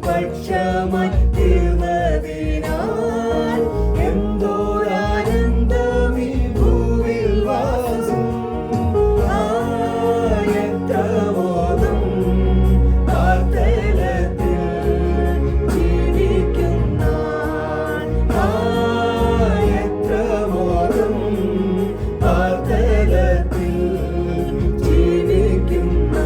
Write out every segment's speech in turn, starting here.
പക്ഷമായി തീർന്നതിനാൽ എന്തോരാനന്ദമീ ഭൂവിൽ വാസം. എത്ര മോദം പാർത്തലത്തിൽ ജീവിക്കുന്ന, എത്ര മോദം പാർത്തലത്തിൽ ജീവിക്കുന്ന.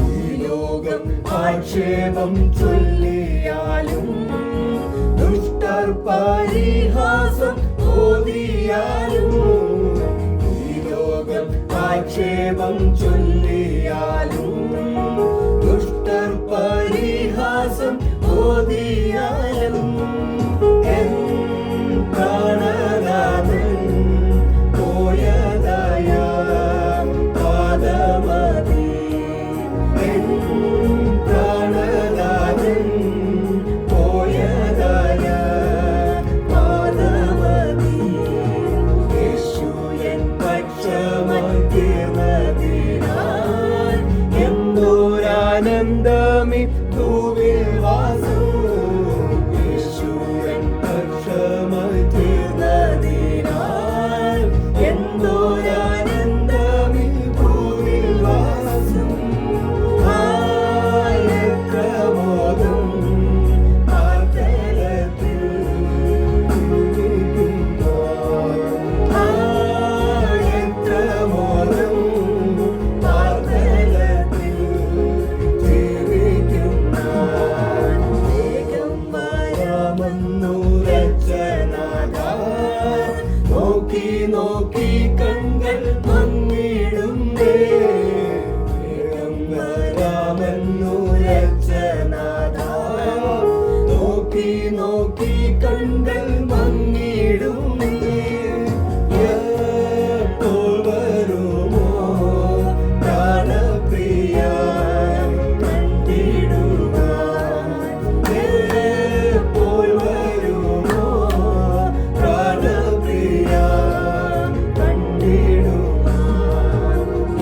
ഈ ലോകം ആക്ഷേപം ചൊല്ലിയാലും ദുഷ്ടർ പരിഹാസം ഓതിയാലും, ഈ ലോകം ആക്ഷേപം ചൊല്ലിയാലും ദുഷ്ടർ പരിഹാസം ഓതിയാലും, എൻ പ്രാണനാഥൻ പോയതായ പാദമതി, എൻ പ്രാണനാഥൻ പോയതായ പാദമതി. യേശു എൻ പക്ഷമായി തീർന്നതിനാൽ എന്തോരാനന്ദമീ ഭൂവിൽ വാസം. യേശു എൻ പക്ഷമായി തീർന്നതിനാൽ എന്തോരാനന്ദമീ ഭൂവിൽ വാസം. എത്ര മോദം പാർത്തലത്തിൽ ജീവിക്കുന്ന, എത്ര മോദം പാർത്തലത്തിൽ ജീവിക്കുന്ന. വേഗം വരാമെന്നുരച്ചനാഥ, നോക്കി നോക്കി കണ്ണുകൾ മങ്ങിടുന്നേ. വേഗം വരാമെന്നുരച്ചനാഥ, നോക്കി നോക്കി കണ്ണുകൾ മങ്ങിടുന്നേ. എപ്പോൾ വരുമോ പ്രാണപ്രിയ കണ്ടിടുവാൻ, എപ്പോൾ വരുമോ പ്രാണപ്രിയ കണ്ടിടുവാൻ.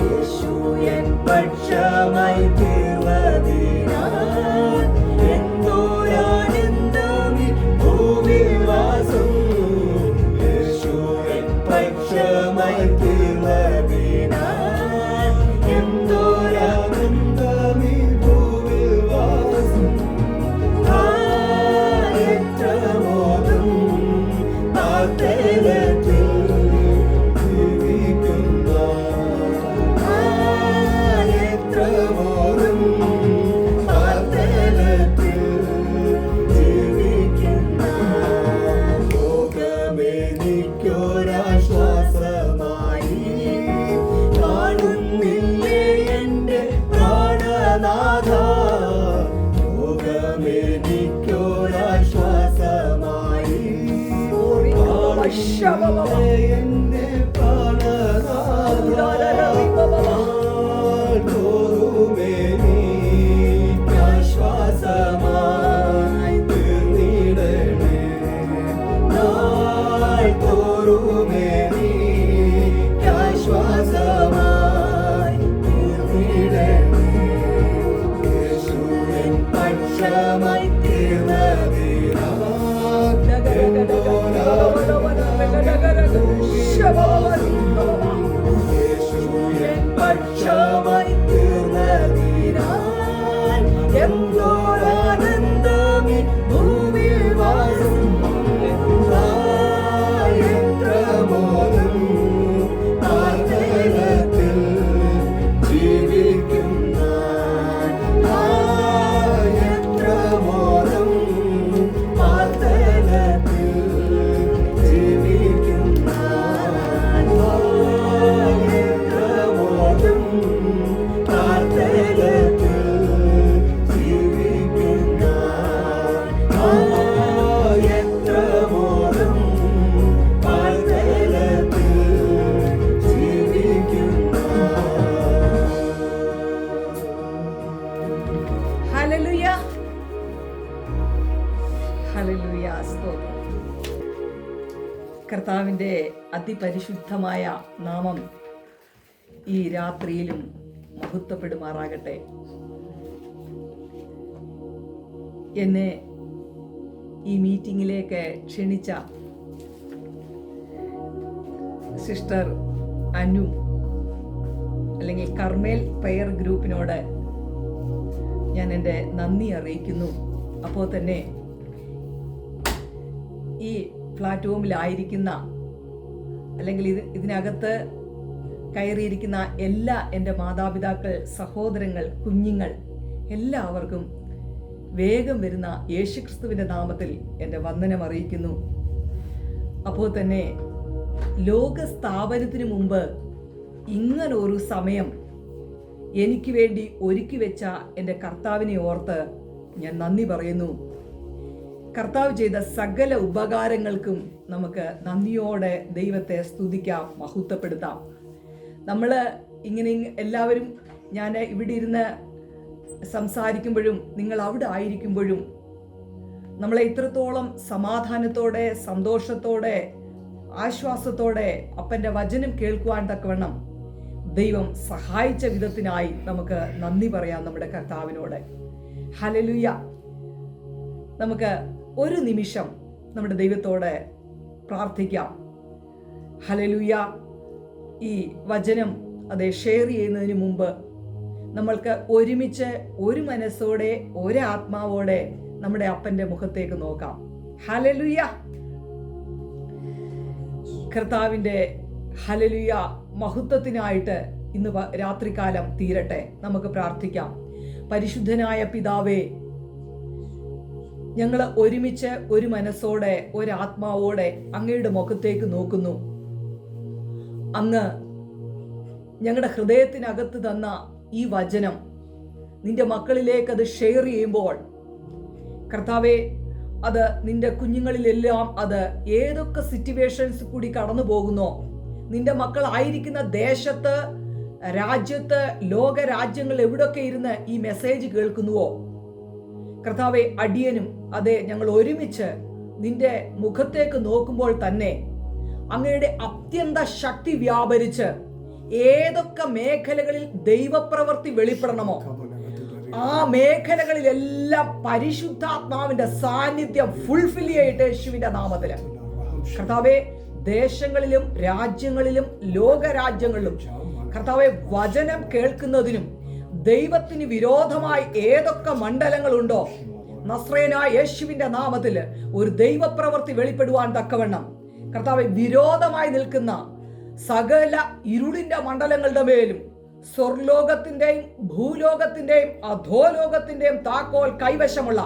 യേശു എൻ പക്ഷമായി തീർന്നതിനാൽ എന്തോരാനന്ദമീ ഭൂവിൽ വാസം. യേശു എൻ പക്ഷമായി തീർന്നതിനാൽ എന്തോരാനന്ദമീ ഭൂവിൽ വാസം. എത്ര മോദം പാർത്തലത്തിൽ ജീവിക്കുന്ന, എത്ര മോദം പാർത്തലത്തിൽ ജീവിക്കുന്ന. ലോകമെനിക്കൊരാശ്വാസമായി കാണുന്നില്ലേ എൻ്റെ പ്രാണനാഥ, ലോകമെനിക്കൊരാശ്വാസമായി കാണുന്നില്ലേ എൻ്റെ പ്രാണനാഥ. ആശ്വാസമായി തീർന്നിടണേ, ആശ്വാസമായി തീർന്നിടണേ. യേശു എൻ പക്ഷമായി തീർന്നതിനാൽ യേശു എൻ പക്ഷമായി തീർന്നതിനാൽ എന്തോരാനന്ദമീ ഭൂവിൽ വാസം. എത്ര മോദം പാർത്തലത്തിൽ ജീവിക്കുന്ന, എത്ര മോദം പാർത്തലത്തിൽ ജീവിക്കുന്ന, എത്ര മോദം പാർത്തലത്തിൽ ജീവിക്കുന്ന, എത്ര മോദം പാർത്തലത്തിൽ ജീവിക്കുന്ന. ഹല്ലേലൂയ, ഹല്ലേലൂയ, സ്തോത്രം. കർത്താവിൻ്റെ അതിപരിശുദ്ധമായ നാമം ഈ രാത്രിയിലും മഹത്വപ്പെടുമാറാകട്ടെ. എന്നെ ഈ മീറ്റിങ്ങിലേക്ക് ക്ഷണിച്ച സിസ്റ്റർ അനു അല്ലെങ്കിൽ കർമേൽ പ്രയർ ഗ്രൂപ്പിനോട് ഞാൻ എൻ്റെ നന്ദി അറിയിക്കുന്നു. അപ്പോൾ തന്നെ ഈ പ്ലാറ്റ്ഫോമിലായിരിക്കുന്ന അല്ലെങ്കിൽ ഇതിനകത്ത് കയറിയിരിക്കുന്ന എല്ലാ എൻ്റെ മാതാപിതാക്കൾ, സഹോദരങ്ങൾ, കുഞ്ഞുങ്ങൾ എല്ലാവർക്കും വേഗം വരുന്ന യേശുക്രിസ്തുവിൻ്റെ നാമത്തിൽ എൻ്റെ വന്ദനം അറിയിക്കുന്നു. അപ്പോൾ തന്നെ ലോക സ്ഥാപനത്തിന് മുമ്പ് ഇങ്ങനൊരു സമയം എനിക്ക് വേണ്ടി ഒരുക്കി വെച്ച എൻ്റെ കർത്താവിനെ ഓർത്ത് ഞാൻ നന്ദി പറയുന്നു. കർത്താവ് ചെയ്ത സകല ഉപകാരങ്ങൾക്കും നമുക്ക് നന്ദിയോടെ ദൈവത്തെ സ്തുതിക്കാം, മഹത്വപ്പെടുത്താം. നമ്മൾ ഇങ്ങനെ എല്ലാവരും, ഞാൻ ഇവിടെ ഇരുന്ന് സംസാരിക്കുമ്പോഴും നിങ്ങൾ അവിടെ ആയിരിക്കുമ്പോഴും നമ്മളെ ഇത്രത്തോളം സമാധാനത്തോടെ, സന്തോഷത്തോടെ, ആശ്വാസത്തോടെ അപ്പൻ്റെ വചനം കേൾക്കുവാൻ തക്കവണ്ണം ദൈവം സഹായിച്ച വിധത്തിനായി നമുക്ക് നന്ദി പറയാം നമ്മുടെ കർത്താവിനോട്. ഹല്ലേലൂയ. നമുക്ക് ഒരു നിമിഷം നമ്മുടെ ദൈവത്തോട് പ്രാർത്ഥിക്കാം. ഹല്ലേലൂയ. ഈ വചനം അത് ഷെയർ ചെയ്യുന്നതിന് മുമ്പ് നമ്മൾക്ക് ഒരുമിച്ച് ഒരു മനസ്സോടെ, ഒരാത്മാവോടെ നമ്മുടെ അപ്പൻ്റെ മുഖത്തേക്ക് നോക്കാം. ഹല്ലേലൂയ. കർത്താവിൻ്റെ ഹല്ലേലൂയ മഹത്വത്തിനായിട്ട് ഇന്ന് രാത്രികാലം തീരട്ടെ. നമുക്ക് പ്രാർത്ഥിക്കാം. പരിശുദ്ധനായ പിതാവേ, ഞങ്ങൾ ഒരുമിച്ച് ഒരു മനസ്സോടെ, ഒരാത്മാവോടെ അങ്ങയുടെ മുഖത്തേക്ക് നോക്കുന്നു. അങ്ങ് ഞങ്ങളുടെ ഹൃദയത്തിനകത്ത് തന്ന ഈ വചനം നിന്റെ മക്കളിലേക്ക് അത് ഷെയർ ചെയ്യുമ്പോൾ കർത്താവേ, അത് നിന്റെ കുഞ്ഞുങ്ങളിലെല്ലാം അത് ഏതൊക്കെ സിറ്റുവേഷൻസ് കൂടി കടന്നു പോകുന്നോ, നിന്റെ മക്കളായിരിക്കുന്ന ദേശത്ത്, രാജ്യത്ത്, ലോക രാജ്യങ്ങൾ എവിടൊക്കെ ഇരുന്ന് ഈ മെസ്സേജ് കേൾക്കുന്നുവോ കർത്താവെ, അടിയനും അതെ ഞങ്ങൾ ഒരുമിച്ച് നിന്റെ മുഖത്തേക്ക് നോക്കുമ്പോൾ തന്നെ അങ്ങയുടെ അത്യന്ത ശക്തി വ്യാപരിച്ച് ഏതൊക്കെ മേഖലകളിൽ ദൈവപ്രവൃത്തി വെളിപ്പെടണമോ ആ മേഖലകളിലെല്ലാം പരിശുദ്ധാത്മാവിന്റെ സാന്നിധ്യം ഫുൾഫിൽ ചെയ്യട്ടെ യേശുവിന്റെ നാമത്തില്. കർത്താവെ, ദേശങ്ങളിലും രാജ്യങ്ങളിലും ലോകരാജ്യങ്ങളിലും കർത്താവെ വചനം കേൾക്കുന്നതിനും ദൈവത്തിന് വിരോധമായി ഏതൊക്കെ മണ്ഡലങ്ങളുണ്ടോ നസ്രേനായ യേശുവിന്റെ നാമത്തില് ഒരു ദൈവപ്രവൃത്തി വെളിപ്പെടുവാൻ തക്കവണ്ണം കർത്താവെ വിരോധമായി നിൽക്കുന്ന സകല ഇരുളിന്റെ മണ്ഡലങ്ങളുടെ മേലും സ്വർലോകത്തിന്റെയും ഭൂലോകത്തിന്റെയും അധോലോകത്തിന്റെയും താക്കോൽ കൈവശമുള്ള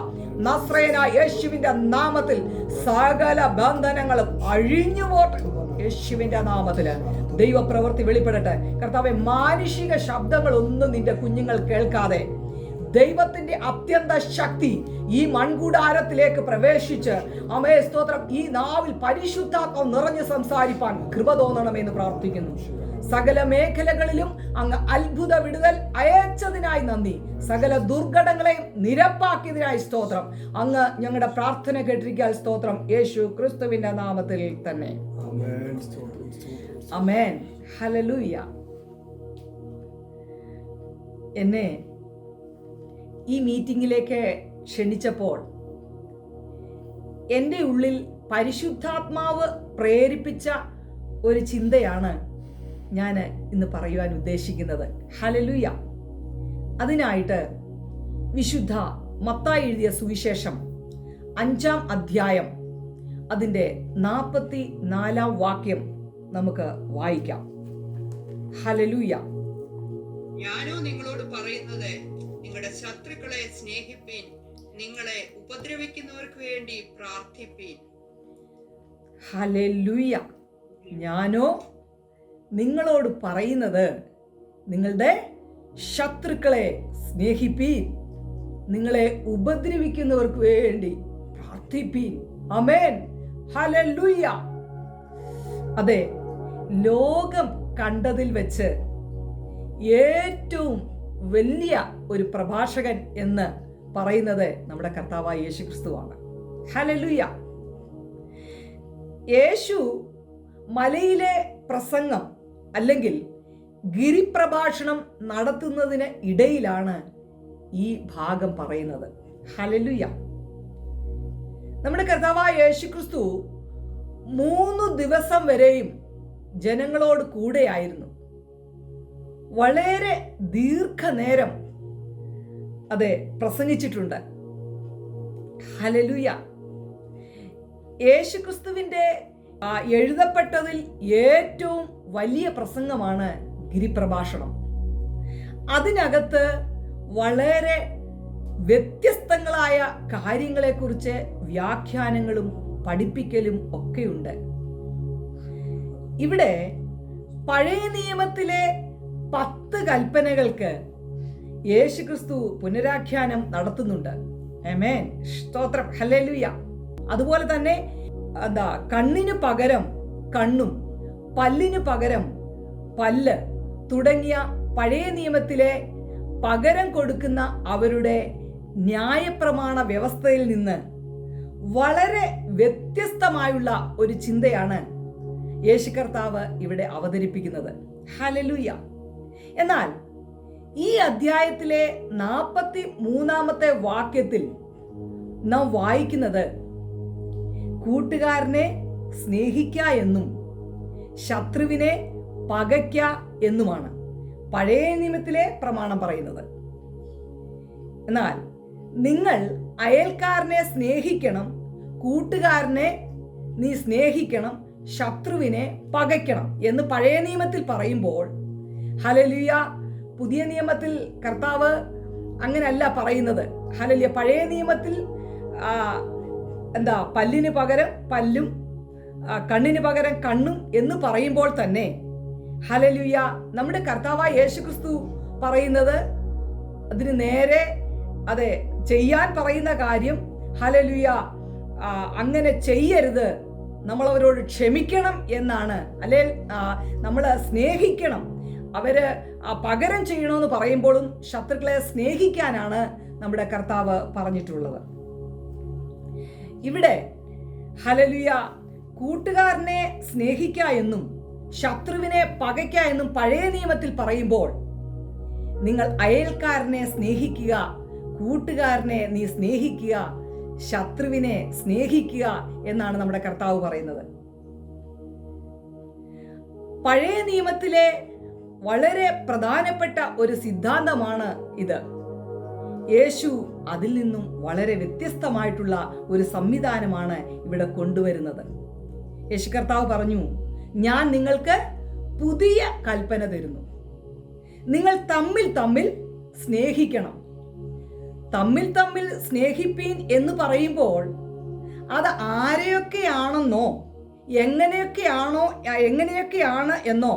നസ്രേനായ യേശുവിന്റെ നാമത്തിൽ സകല ബന്ധനങ്ങളും അഴിഞ്ഞു പോട്ടെ. യേശുവിന്റെ നാമത്തില് ദൈവപ്രവൃത്തി വെളിപ്പെടട്ടെ. കർത്താവെ, മാനുഷിക ശബ്ദങ്ങളൊന്നും നിന്റെ കുഞ്ഞുങ്ങൾ കേൾക്കാതെ ദൈവത്തിന്റെ അത്യന്ത ശക്തി ഈ മൺകൂടാരത്തിലേക്ക് പ്രവേശിച്ച് അമേ സ്തോത്രം, ഈ നാവിൽ പരിശുദ്ധാത്മം നിറഞ്ഞ് സംസാരിപ്പാൻ കൃപ തോന്നണമെന്ന് പ്രാർത്ഥിക്കുന്നു. സകല മേഖലകളിലും അങ്ങ് അത്ഭുത വിടുതൽ അയച്ചതിനായി നന്ദി. സകല ദുർഘടങ്ങളെയും നിരപ്പാക്കിയതിനായി സ്തോത്രം. അങ്ങ് ഞങ്ങളുടെ പ്രാർത്ഥന കേട്ടിരിക്കാൻ സ്തോത്രം. യേശു ക്രിസ്തുവിന്റെ നാമത്തിൽ തന്നെ. ആമേൻ. ഹല്ലേലൂയ. എന്നെ ഈ മീറ്റിംഗിലേക്ക് ക്ഷണിച്ചപ്പോൾ എൻ്റെ ഉള്ളിൽ പരിശുദ്ധാത്മാവ് പ്രേരിപ്പിച്ച ഒരു ചിന്തയാണ് ഞാൻ ഇന്ന് പറയുവാൻ ഉദ്ദേശിക്കുന്നത്. ഹല്ലേലൂയ. അതിനായിട്ട് വിശുദ്ധ മത്തായി എഴുതിയ സുവിശേഷം 5-ാം അധ്യായം അതിൻ്റെ 44-ാം വാക്യം നമുക്ക് വായിക്കാം. ഹല്ലേലൂയ. ഞാനോ നിങ്ങളോട് പറയുന്നത്, നിങ്ങളുടെ ശത്രുക്കളെ സ്നേഹിപ്പീൻ, നിങ്ങളെ ഉപദ്രവിക്കുന്നവർക്ക് വേണ്ടി പ്രാർത്ഥിപ്പീൻ. ഹല്ലേലൂയ. ഞാനോ നിങ്ങളോട് പറയുന്നത്, നിങ്ങളുടെ ശത്രുക്കളെ സ്നേഹിപ്പീൻ, നിങ്ങളെ ഉപദ്രവിക്കുന്നവർക്ക് വേണ്ടി പ്രാർത്ഥിപ്പീൻ. ആമേൻ. ഹല്ലേലൂയ. അതെ, ലോകം കണ്ടതിൽ വെച്ച് ഏറ്റവും വലിയ ഒരു പ്രഭാഷകൻ എന്ന് പറയുന്നത് നമ്മുടെ കർത്താവായ യേശു ക്രിസ്തുവാണ്. ഹല്ലേലൂയ. യേശു മലയിലെ പ്രസംഗം അല്ലെങ്കിൽ ഗിരിപ്രഭാഷണം നടത്തുന്നതിന് ഇടയിലാണ് ഈ ഭാഗം പറയുന്നത്. ഹല്ലേലൂയ. നമ്മുടെ കർത്താവായ യേശുക്രിസ്തു 3 ദിവസം വരെയും ജനങ്ങളോട് കൂടെയായിരുന്നു. വളരെ ദീർഘനേരം പ്രസംഗിച്ചിട്ടുണ്ട്. ഹല്ലേലൂയ. യേശുക്രിസ്തുവിന്റെ എഴുതപ്പെട്ടതിൽ ഏറ്റവും വലിയ പ്രസംഗമാണ് ഗിരിപ്രഭാഷണം. അതിനകത്ത് വളരെ വ്യത്യസ്തങ്ങളായ കാര്യങ്ങളെക്കുറിച്ച് വ്യാഖ്യാനങ്ങളും പഠിപ്പിക്കലും ഒക്കെയുണ്ട്. ഇവിടെ പഴയ നിയമത്തിലെ 10 കൽപ്പനകൾക്ക് യേശുക്രിസ്തു പുനരാഖ്യാനം നടത്തുന്നുണ്ട്. ആമേൻ, സ്തോത്രം, ഹല്ലേലൂയ. അതുപോലെ തന്നെ കണ്ണിന് പകരം കണ്ണും പല്ലിന് പകരം പല്ല് തുടങ്ങിയ പഴയ നിയമത്തിലെ പകരം കൊടുക്കുന്ന അവരുടെ ന്യായപ്രമാണ വ്യവസ്ഥയിൽ നിന്ന് വളരെ വ്യത്യസ്തമായുള്ള ഒരു ചിന്തയാണ് യേശു കർത്താവ് ഇവിടെ അവതരിപ്പിക്കുന്നത്. ഹല്ലേലൂയ. എന്നാൽ ഈ അധ്യായത്തിലെ 43-ാമത്തെ വാക്യത്തിൽ നാം വായിക്കുന്നത് കൂട്ടുകാരനെ സ്നേഹിക്ക എന്നും ശത്രുവിനെ പകയ്ക്ക എന്നുമാണ് പഴയ നിയമത്തിലെ പ്രമാണം പറയുന്നത്. എന്നാൽ നിങ്ങൾ അയൽക്കാരനെ സ്നേഹിക്കണം, കൂട്ടുകാരനെ നീ സ്നേഹിക്കണം, ശത്രുവിനെ പകയ്ക്കണം എന്ന് പഴയ നിയമത്തിൽ പറയുമ്പോൾ, ഹല്ലേലൂയ, പുതിയ നിയമത്തിൽ കർത്താവ് അങ്ങനല്ല പറയുന്നത്. ഹല്ലേലൂയ. പഴയ നിയമത്തിൽ പല്ലിന് പകരം പല്ലും കണ്ണിന് പകരം കണ്ണും എന്ന് പറയുമ്പോൾ തന്നെ, ഹല്ലേലൂയ, നമ്മുടെ കർത്താവായ യേശുക്രിസ്തു പറയുന്നത് അതിന് നേരെ ചെയ്യാൻ പറയുന്ന കാര്യം, ഹല്ലേലൂയ, അങ്ങനെ ചെയ്യരുത്, നമ്മൾ അവരോട് ക്ഷമിക്കണം എന്നാണ്. അല്ലെ, നമ്മൾ സ്നേഹിക്കണം, അവര് പകരം ചെയ്യണമെന്ന് പറയുമ്പോഴും ശത്രുക്കളെ സ്നേഹിക്കാനാണ് നമ്മുടെ കർത്താവ് പറഞ്ഞിട്ടുള്ളത്. ഇവിടെ ഹല്ലേലൂയ, കൂട്ടുകാരനെ സ്നേഹിക്ക എന്നും ശത്രുവിനെ പകയ്ക്ക എന്നും പഴയ നിയമത്തിൽ പറയുമ്പോൾ, നിങ്ങൾ അയൽക്കാരനെ സ്നേഹിക്കുക, കൂട്ടുകാരനെ നീ സ്നേഹിക്കുക, ശത്രുവിനെ സ്നേഹിക്കുക എന്നാണ് നമ്മുടെ കർത്താവ് പറയുന്നത്. പഴയ നിയമത്തിലെ വളരെ പ്രധാനപ്പെട്ട ഒരു സിദ്ധാന്തമാണ് ഇത്. യേശു അതിൽ നിന്നും വളരെ വ്യത്യസ്തമായിട്ടുള്ള ഒരു സംവിധാനമാണ് ഇവിടെ കൊണ്ടുവരുന്നത്. യേശു കർത്താവ് പറഞ്ഞു, ഞാൻ നിങ്ങൾക്ക് പുതിയ കൽപ്പന തരുന്നു. നിങ്ങൾ തമ്മിൽ തമ്മിൽ സ്നേഹിക്കണം. തമ്മിൽ തമ്മിൽ സ്നേഹിപ്പീൻ എന്ന് പറയുമ്പോൾ അത് ആരെയൊക്കെയാണെന്നോ എങ്ങനെയൊക്കെയാണ് എന്നോ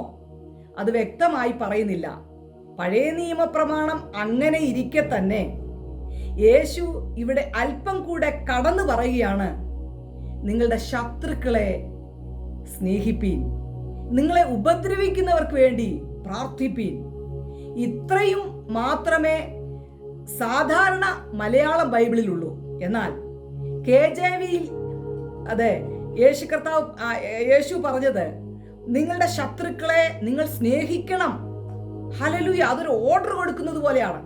അത് വ്യക്തമായി പറയുന്നില്ല. പഴയ നിയമപ്രമാണം അങ്ങനെ ഇരിക്കെ തന്നെ യേശു ഇവിടെ അല്പം കൂടെ കടന്നു പറയുകയാണ്, നിങ്ങളുടെ ശത്രുക്കളെ സ്നേഹിപ്പീൻ, നിങ്ങളെ ഉപദ്രവിക്കുന്നവർക്ക് വേണ്ടി പ്രാർത്ഥിപ്പീൻ. ഇത്രയും മാത്രമേ സാധാരണ മലയാളം ബൈബിളിലുള്ളൂ. എന്നാൽ KJV-യിൽ യേശു പറഞ്ഞത്, നിങ്ങളുടെ ശത്രുക്കളെ നിങ്ങൾ സ്നേഹിക്കണം. ഹല്ലേലൂയ. അതൊരു ഓർഡർ കൊടുക്കുന്നത് പോലെയാണ്.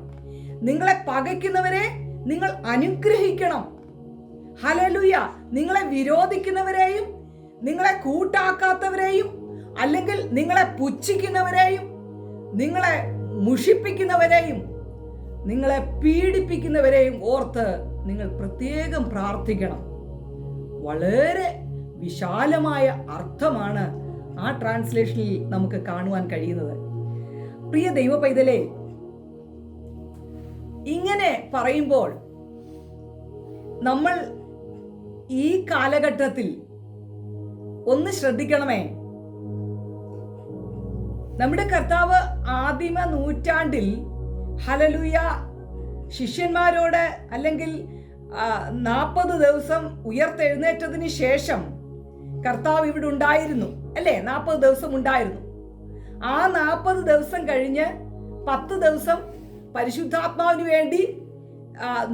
നിങ്ങളെ പകയ്ക്കുന്നവരെ നിങ്ങൾ അനുഗ്രഹിക്കണം. ഹല്ലേലൂയ. നിങ്ങളെ വിരോധിക്കുന്നവരെയും നിങ്ങളെ കൂട്ടാക്കാത്തവരെയും അല്ലെങ്കിൽ നിങ്ങളെ പുച്ഛിക്കുന്നവരെയും നിങ്ങളെ മുഷിപ്പിക്കുന്നവരെയും നിങ്ങളെ പീഡിപ്പിക്കുന്നവരെയും ഓർത്ത് നിങ്ങൾ പ്രത്യേകം പ്രാർത്ഥിക്കണം. വളരെ വിശാലമായ അർത്ഥമാണ് ആ ട്രാൻസ്ലേഷനിൽ നമുക്ക് കാണുവാൻ കഴിയുന്നത്. പ്രിയ ദൈവ പൈതലേ, ഇങ്ങനെ പറയുമ്പോൾ നമ്മൾ ഈ കാലഘട്ടത്തിൽ ഒന്ന് ശ്രദ്ധിക്കണമേ. നമ്മുടെ കർത്താവ് ആദിമ നൂറ്റാണ്ടിൽ ഹല്ലേലൂയ ശിഷ്യന്മാരോട് അല്ലെങ്കിൽ 40 ദിവസം ഉയർത്തെഴുന്നേറ്റതിന് ശേഷം കർത്താവ് ഇവിടെ ഉണ്ടായിരുന്നു, അല്ലേ? 40 ദിവസം ഉണ്ടായിരുന്നു. ആ 40 ദിവസം കഴിഞ്ഞ് 10 ദിവസം പരിശുദ്ധാത്മാവിന് വേണ്ടി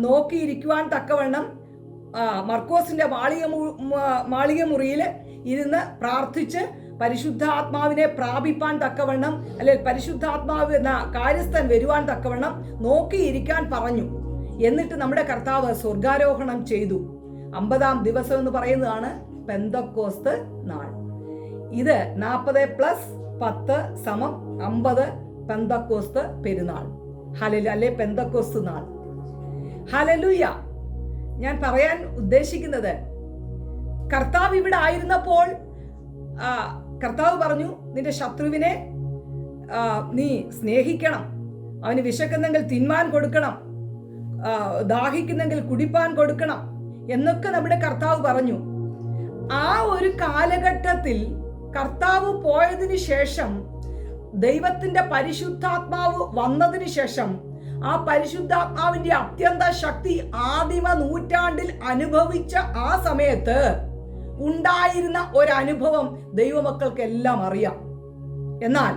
നോക്കിയിരിക്കുവാൻ തക്കവണ്ണം മർക്കോസിന്റെ മാളിക മുറിയിൽ ഇരുന്ന് പ്രാർത്ഥിച്ച് പരിശുദ്ധാത്മാവിനെ പ്രാപിപ്പാൻ തക്കവണ്ണം, അല്ലെങ്കിൽ പരിശുദ്ധാത്മാവ് എന്ന കാര്യസ്ഥൻ വരുവാൻ തക്കവണ്ണം നോക്കിയിരിക്കാൻ പറഞ്ഞു. എന്നിട്ട് നമ്മുടെ കർത്താവ് സ്വർഗാരോഹണം ചെയ്തു. 50-ാം ദിവസം എന്ന് പറയുന്നതാണ് പെന്തക്കോസ്ത് നാൾ. ഇത് 40+10 = 50 പെന്തക്കോസ്ത് പെരുന്നാൾ. ഹല്ലേലൂയ, അല്ലെ പെന്തക്കോസ്ത് നാൾ. ഹല്ലേലൂയ. ഞാൻ പറയാൻ ഉദ്ദേശിക്കുന്നത്, കർത്താവ് ഇവിടെ ആയിരുന്നപ്പോൾ കർത്താവ് പറഞ്ഞു, നിന്റെ ശത്രുവിനെ നീ സ്നേഹിക്കണം, അവന് വിശക്കുന്നെങ്കിൽ തിന്മാൻ കൊടുക്കണം, ദാഹിക്കുന്നെങ്കിൽ കുടിപ്പാൻ കൊടുക്കണം എന്നൊക്കെ നമ്മുടെ കർത്താവ് പറഞ്ഞു. ആ ഒരു കാലഘട്ടത്തിൽ കർത്താവ് പോയതിനു ശേഷം, ദൈവത്തിന്റെ പരിശുദ്ധാത്മാവ് വന്നതിന് ശേഷം, ആ പരിശുദ്ധാത്മാവിന്റെ അത്യന്ത ശക്തി ആദിമ നൂറ്റാണ്ടിൽ അനുഭവിച്ച ആ സമയത്ത് ഉണ്ടായിരുന്ന ഒരനുഭവം ദൈവമക്കൾക്കെല്ലാം അറിയാം. എന്നാൽ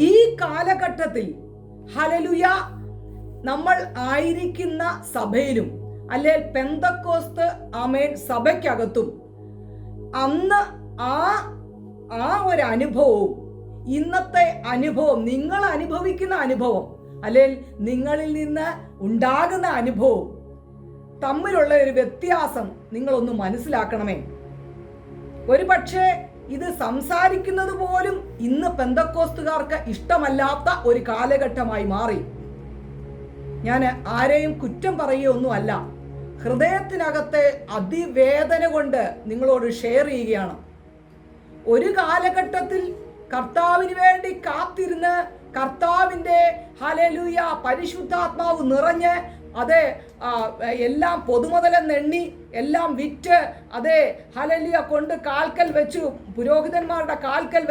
ഈ കാലഘട്ടത്തിൽ ഹല്ലേലൂയ, നമ്മൾ ആയിരിക്കുന്ന സഭയിലും അല്ലെങ്കിൽ പെന്തക്കോസ്ത് ആമേൻ സഭയ്ക്കകത്തും അന്ന് ആ ഒരു അനുഭവവും ഇന്നത്തെ അനുഭവം, നിങ്ങൾ അനുഭവിക്കുന്ന അനുഭവം അല്ലെങ്കിൽ നിങ്ങളിൽ നിന്ന് ഉണ്ടാകുന്ന അനുഭവം തമ്മിലുള്ള ഒരു വ്യത്യാസം നിങ്ങളൊന്ന് മനസ്സിലാക്കണമേ. ഒരു പക്ഷേ ഇത് സംസാരിക്കുന്നത് പോലും ഇന്ന് പെന്തക്കോസ്തുകാർക്ക് ഇഷ്ടമല്ലാത്ത ഒരു കാലഘട്ടമായി മാറി. ഞാൻ ആരെയും കുറ്റം പറയുകയൊന്നുമല്ല, ഹൃദയത്തിനകത്തെ അതിവേദന കൊണ്ട് നിങ്ങളോട് ഷെയർ ചെയ്യുകയാണ്. ഒരു കാലഘട്ടത്തിൽ കർത്താവിന് വേണ്ടി കാത്തിരുന്ന് കർത്താവിൻ്റെ ഹല്ലേലൂയ പരിശുദ്ധാത്മാവ് നിറഞ്ഞ് അതെ എല്ലാം പൊതുമുതലെന്നെണ്ണി എല്ലാം വിറ്റ് അതെ ഹല്ലേലൂയ കൊണ്ട് കാൽക്കൽ വെച്ചു, പുരോഹിതന്മാരുടെ കാൽക്കൽ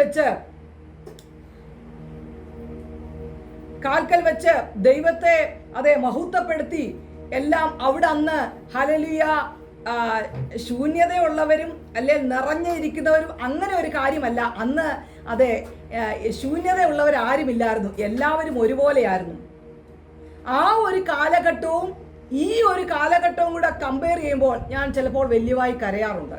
വെച്ച് ദൈവത്തെ അതെ മഹത്വപ്പെടുത്തി എല്ലാം അവിടെ അന്ന് ഹല്ലേലൂയ ശൂന്യതയുള്ളവരും അല്ലെങ്കിൽ നിറഞ്ഞിരിക്കുന്നവരും അങ്ങനെ ഒരു കാര്യമല്ല. അന്ന് അതെ ശൂന്യതയുള്ളവരാരുമില്ലായിരുന്നു, എല്ലാവരും ഒരുപോലെയായിരുന്നു. ആ ഒരു കാലഘട്ടവും ഈ ഒരു കാലഘട്ടവും കൂടെ കമ്പയർ ചെയ്യുമ്പോൾ ഞാൻ ചിലപ്പോൾ വലിയവായി കരയാറുണ്ട്.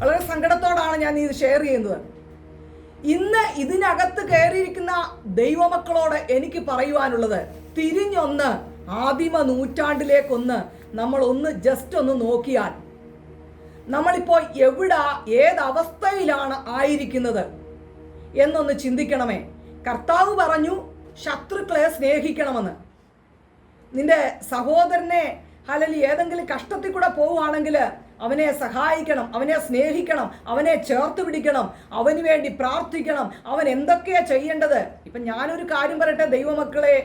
വളരെ സങ്കടത്തോടാണ് ഞാൻ ഇത് ഷെയർ ചെയ്യുന്നത്. ഇന്ന് ഇതിനകത്ത് കയറിയിരിക്കുന്ന ദൈവമക്കളോട് എനിക്ക് പറയുവാനുള്ളത്, തിരിഞ്ഞൊന്ന് ആദിമ നൂറ്റാണ്ടിലേക്കൊന്ന് നമ്മൾ ജസ്റ്റ് ഒന്ന് നോക്കിയാൽ നമ്മളിപ്പോൾ ഏതവസ്ഥയിലാണ് ആയിരിക്കുന്നത് എന്നൊന്ന് ചിന്തിക്കണമേ. കർത്താവ് പറഞ്ഞു ശത്രുക്കളെ സ്നേഹിക്കണമെന്ന്. നിന്റെ സഹോദരനെ അല്ലെങ്കിൽ ഏതെങ്കിലും കഷ്ടത്തിൽ കൂടെ പോവുകയാണെങ്കിൽ അവനെ സഹായിക്കണം, അവനെ സ്നേഹിക്കണം, അവനെ ചേർത്ത് പിടിക്കണം, അവന് വേണ്ടി പ്രാർത്ഥിക്കണം. അവൻ എന്തൊക്കെയാണ് ചെയ്യേണ്ടത്? ഇപ്പം ഞാനൊരു കാര്യം പറയട്ടെ ദൈവമക്കളെ,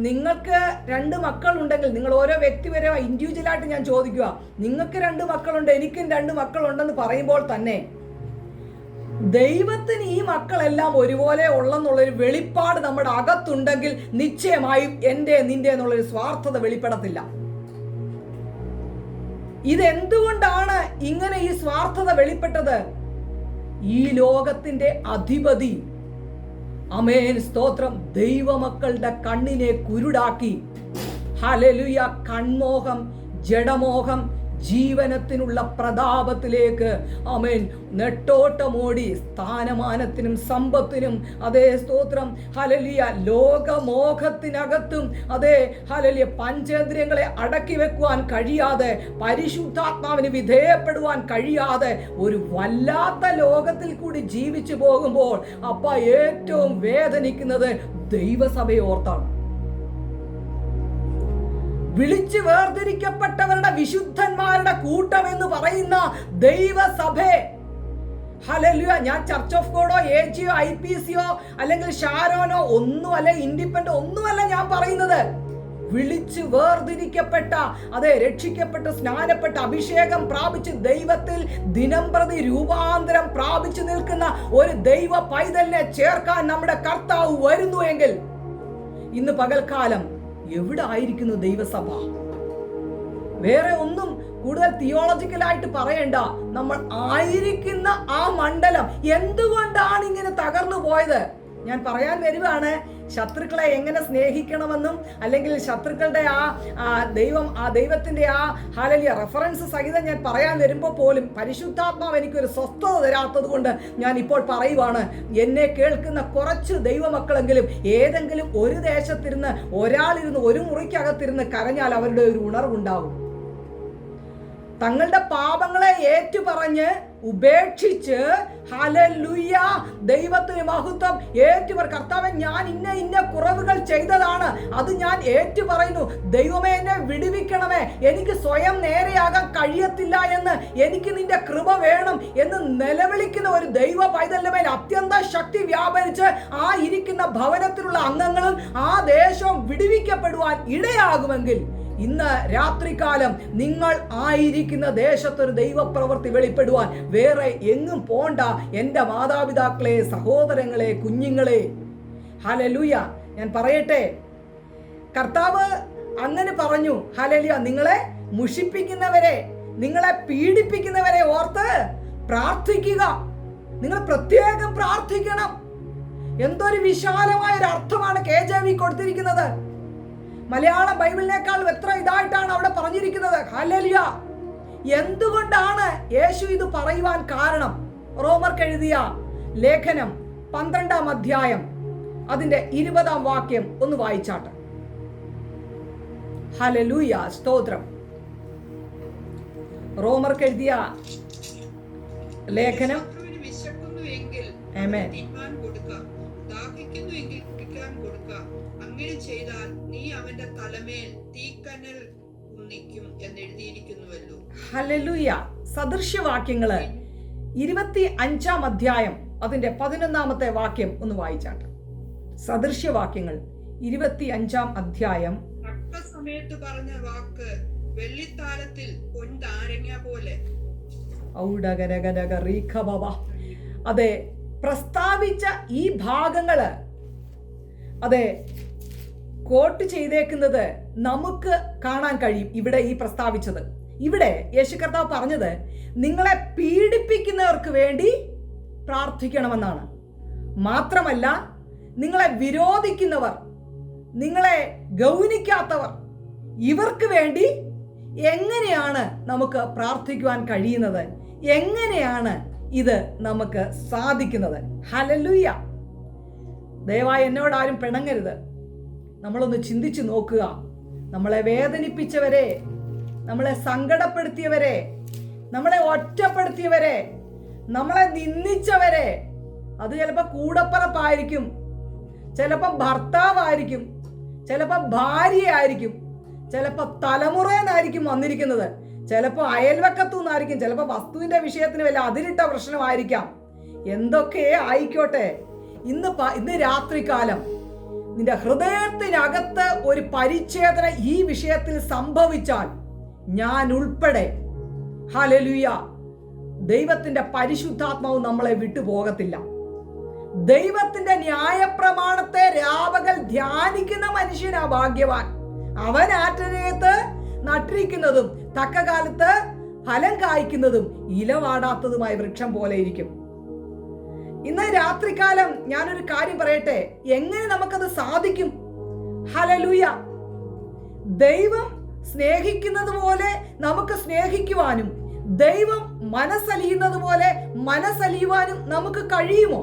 നിങ്ങൾക്ക് 2 മക്കളുണ്ടെങ്കിൽ, നിങ്ങൾ ഓരോ വ്യക്തിപരമായി ഇൻഡിവിജ്വലായിട്ട് ഞാൻ ചോദിക്കുക, നിങ്ങൾക്ക് 2 മക്കളുണ്ട്, എനിക്കും 2 മക്കളുണ്ടെന്ന് പറയുമ്പോൾ തന്നെ ദൈവത്തിന് ഈ മക്കളെല്ലാം ഒരുപോലെ ഉള്ളെന്നുള്ളൊരു വെളിപ്പാട് നമ്മുടെ അകത്തുണ്ടെങ്കിൽ നിശ്ചയമായും എൻ്റെ നിന്റെ എന്നുള്ളൊരു സ്വാർത്ഥത വെളിപ്പെടത്തില്ല. ഇതെന്തുകൊണ്ടാണ് ഇങ്ങനെ ഈ സ്വാർത്ഥത വെളിപ്പെട്ടത്? ഈ ലോകത്തിന്റെ അധിപതി ആമേൻ സ്തോത്രം ദൈവമക്കളുടെ കണ്ണിനെ കുരുടാക്കി. ഹല്ലേലൂയ. കൺമോഹം, ജഡമോഹം, ജീവനത്തിനുള്ള പ്രതാപത്തിലേക്ക് ആമേൻ നെട്ടോട്ടമോടി സ്ഥാനമാനത്തിനും സമ്പത്തിനും അതേ സ്തോത്രം ഹല്ലേലൂയ ലോകമോഹത്തിനകത്തും അതേ ഹല്ലേലൂയ പഞ്ചേന്ദ്രിയങ്ങളെ അടക്കി വെക്കുവാൻ കഴിയാതെ, പരിശുദ്ധാത്മാവിന് വിധേയപ്പെടുവാൻ കഴിയാതെ ഒരു വല്ലാത്ത ലോകത്തിൽ കൂടി ജീവിച്ചു പോകുമ്പോൾ അപ്പ ഏറ്റവും വേദനിക്കുന്നത് ദൈവസഭയെ ഓർത്താണ്. വിളിച്ചു വേർതിരിക്കപ്പെട്ടവരുടെ വിശുദ്ധന്മാരുടെ കൂട്ടം എന്ന് പറയുന്ന ദൈവസഭയെ ഹല്ലേലൂയ. ഞാൻ ചർച്ച് ഓഫ് ഗോഡോ AGO IPCO അല്ലെങ്കിൽ ഷാരോനോ ഒന്നുമല്ല, ഇൻഡിപെൻഡന്റ് ഒന്നുമല്ല ഞാൻ പറയുന്നത്. വിളിച്ചു വേർതിരിക്കപ്പെട്ട അതെ രക്ഷിക്കപ്പെട്ട് സ്നാനപ്പെട്ട് അഭിഷേകം പ്രാപിച്ച് ദൈവത്തിൽ ദിനംപ്രതി രൂപാന്തരം പ്രാപിച്ചു നിൽക്കുന്ന ഒരു ദൈവ പൈതലിനെ ചേർക്കാൻ നമ്മുടെ കർത്താവ് വരുന്നു എങ്കിൽ ഇന്ന് പകൽക്കാലം എവിടെ ആയിരിക്കുന്നു ദൈവസഭ? വേറെ ഒന്നും കൂടുതൽ തിയോളജിക്കലായിട്ട് പറയണ്ട. നമ്മൾ ആയിരിക്കുന്ന ആ മണ്ഡലം എന്തുകൊണ്ടാണ് ഇങ്ങനെ തകർന്നു പോയത്? ഞാൻ പറയാൻ വരുവാണ്, ശത്രുക്കളെ എങ്ങനെ സ്നേഹിക്കണമെന്നും അല്ലെങ്കിൽ ശത്രുക്കളുടെ ദൈവത്തിന്റെ ഹല്ലേലൂയ റെഫറൻസ് സഹിതം ഞാൻ പറയാൻ വരുമ്പോൾ പോലും പരിശുദ്ധാത്മാവ് എനിക്കൊരു സ്വസ്ഥത തരാത്തത് കൊണ്ട് ഞാൻ ഇപ്പോൾ പറയുവാണ്. എന്നെ കേൾക്കുന്ന കുറച്ച് ദൈവമക്കളെങ്കിലും ഏതെങ്കിലും ഒരു ദേശത്തിരുന്ന് ഒരാളിരുന്ന് ഒരു മുറിക്കകത്തിരുന്ന് കരഞ്ഞാൽ അവരുടെ ഒരു ഉണർവുണ്ടാവും. തങ്ങളുടെ പാപങ്ങളെ ഏറ്റുപറഞ്ഞ് ഉപേക്ഷിച്ച് ഹല്ലേലൂയ ദൈവത്തിന് മഹത്വം ഏറ്റുപറ കർത്താവേ, ഞാൻ ഇന്ന കുറവുകൾ ചെയ്തതാണ്, അത് ഞാൻ ഏറ്റുപറയുന്നു. ദൈവമേ, എന്നെ വിടുവിക്കണമേ, എനിക്ക് സ്വയം നേരെയാകാൻ കഴിയത്തില്ല എന്ന്, എനിക്ക് നിന്റെ കൃപ വേണം എന്ന് നിലവിളിക്കുന്ന ഒരു ദൈവ പൈതലിന്റെ മേൽ അത്യന്ത ശക്തി വ്യാപരിച്ച് ആ ഇരിക്കുന്ന ഭവനത്തിലുള്ള അംഗങ്ങളും ആ ദേശവും വിടുവിക്കപ്പെടുവാൻ ഇടയാകുമെങ്കിൽ ഇന്ന് രാത്രികാലം നിങ്ങൾ ആയിരിക്കുന്ന ദേശത്തൊരു ദൈവപ്രവൃത്തി വെളിപ്പെടുവാൻ വേറെ എങ്ങും പോണ്ട എൻ്റെ മാതാപിതാക്കളെ, സഹോദരങ്ങളെ, കുഞ്ഞുങ്ങളെ. ഹല്ലേലൂയ. ഞാൻ പറയട്ടെ, കർത്താവ് അങ്ങനെ പറഞ്ഞു. ഹല്ലേലൂയ. നിങ്ങളെ മുഷിപ്പിക്കുന്നവരെ, നിങ്ങളെ പീഡിപ്പിക്കുന്നവരെ ഓർത്ത് പ്രാർത്ഥിക്കുക. നിങ്ങൾ പ്രത്യേകം പ്രാർത്ഥിക്കണം. എന്തൊരു വിശാലമായ ഒരു അർത്ഥമാണ് KJV കൊടുത്തിരിക്കുന്നത്. മലയാളം ബൈബിളിനേക്കാൾ എത്ര ഇതായിട്ടാണ് അവിടെ പറഞ്ഞിരിക്കുന്നത്. ഹല്ലേലൂയ. എന്തുകൊണ്ടാണ് യേശു ഇത് പറയുവാൻ കാരണം? റോമർക്ക് എഴുതിയ ലേഖനം 12-ാം അധ്യായം അതിന്റെ 20-ാം വാക്യം ഒന്ന് വായിച്ചാട്ടെ. ഹല്ലേലൂയ, സ്തോത്രം. റോമർക്ക് എഴുതിയ ലേഖനം ആമേൻ. അങ്ങനെ ചെയ്താൽ നീ അവന്റെ തലമേൽ തീക്കനൽ ഉന്നിക്കും എന്ന് എഴുതിയിരിക്കുന്നുവല്ലോ. ഹല്ലേലൂയ. സദൃശ്യവാക്യങ്ങള് 25-ാം അധ്യായം അതിന്റെ 11-ാമത്തെ വാക്യം ഒന്ന് വായിച്ചാട്ടെ. സദൃശ്യവാക്യങ്ങൾ 25-ാം അധ്യായം. സമയത്ത് പറഞ്ഞ വാക്ക് വെള്ളിത്താലത്തിൽ പൊൻതാരങ്ങ പോലെ. അതെ, പ്രസ്താവിച്ച ഈ ഭാഗങ്ങള് അതെ കോട്ട് ചെയ്തേക്കുന്നത് നമുക്ക് കാണാൻ കഴിയും. ഇവിടെ ഈ പ്രസ്താവിച്ചത്, ഇവിടെ യേശു കർത്താവ് പറഞ്ഞത് നിങ്ങളെ പീഡിപ്പിക്കുന്നവർക്ക് വേണ്ടി പ്രാർത്ഥിക്കണമെന്നാണ്. മാത്രമല്ല, നിങ്ങളെ വിരോധിക്കുന്നവർ, നിങ്ങളെ ഗൗനിക്കാത്തവർ, ഇവർക്ക് വേണ്ടി എങ്ങനെയാണ് നമുക്ക് പ്രാർത്ഥിക്കുവാൻ കഴിയുന്നത്? എങ്ങനെയാണ് ഇത് നമുക്ക് സാധിക്കുന്നത്? ഹല്ലേലൂയ. ദയവായി എന്നോട് ആരും പിണങ്ങരുത്. നമ്മളൊന്ന് ചിന്തിച്ചു നോക്കുക. നമ്മളെ വേദനിപ്പിച്ചവരെ, നമ്മളെ സങ്കടപ്പെടുത്തിയവരെ, നമ്മളെ ഒറ്റപ്പെടുത്തിയവരെ, നമ്മളെ നിന്ദിച്ചവരെ, അത് ചിലപ്പോൾ കൂടപ്പറപ്പായിരിക്കും, ചിലപ്പോൾ ഭർത്താവായിരിക്കും, ചിലപ്പോൾ ഭാര്യയായിരിക്കും, ചിലപ്പോൾ തലമുറയെന്നായിരിക്കും വന്നിരിക്കുന്നത്, ചിലപ്പോൾ അയൽവക്കത്തു നിന്നായിരിക്കും, ചിലപ്പോൾ വസ്തുവിന്റെ വിഷയത്തിന് വല്ല അതിരിട്ട പ്രശ്നമായിരിക്കാം. എന്തൊക്കെ ആയിക്കോട്ടെ, ഇന്ന് രാത്രികാലം നിന്റെ ഹൃദയത്തിനകത്ത് ഒരു പരിച്ഛേദന ഈ വിഷയത്തിൽ സംഭവിച്ചാൽ ഞാൻ ഉൾപ്പെടെ ഹല്ലേലൂയ ദൈവത്തിന്റെ പരിശുദ്ധാത്മാവ് നമ്മളെ വിട്ടുപോകത്തില്ല. ദൈവത്തിന്റെ ന്യായപ്രമാണത്തെ രാപകൽ ധ്യാനിക്കുന്ന മനുഷ്യനാ ഭാഗ്യവാൻ. അവൻ ആറ്റരയത്ത് നട്ടിരിക്കുന്നതും തക്ക കാലത്ത് ഫലം കായ്ക്കുന്നതും ഇലവാടാത്തതുമായ വൃക്ഷം പോലെ ഇരിക്കും. ഇന്ന് രാത്രികാലം ഞാനൊരു കാര്യം പറയട്ടെ, എങ്ങനെ നമുക്കത് സാധിക്കും? ഹല്ലേലൂയ. ദൈവം സ്നേഹിക്കുന്നത് പോലെ നമുക്ക് സ്നേഹിക്കുവാനും ദൈവം മനസ്സലിയുന്നത് പോലെ മനസ്സലിയുവാനും നമുക്ക് കഴിയുമോ?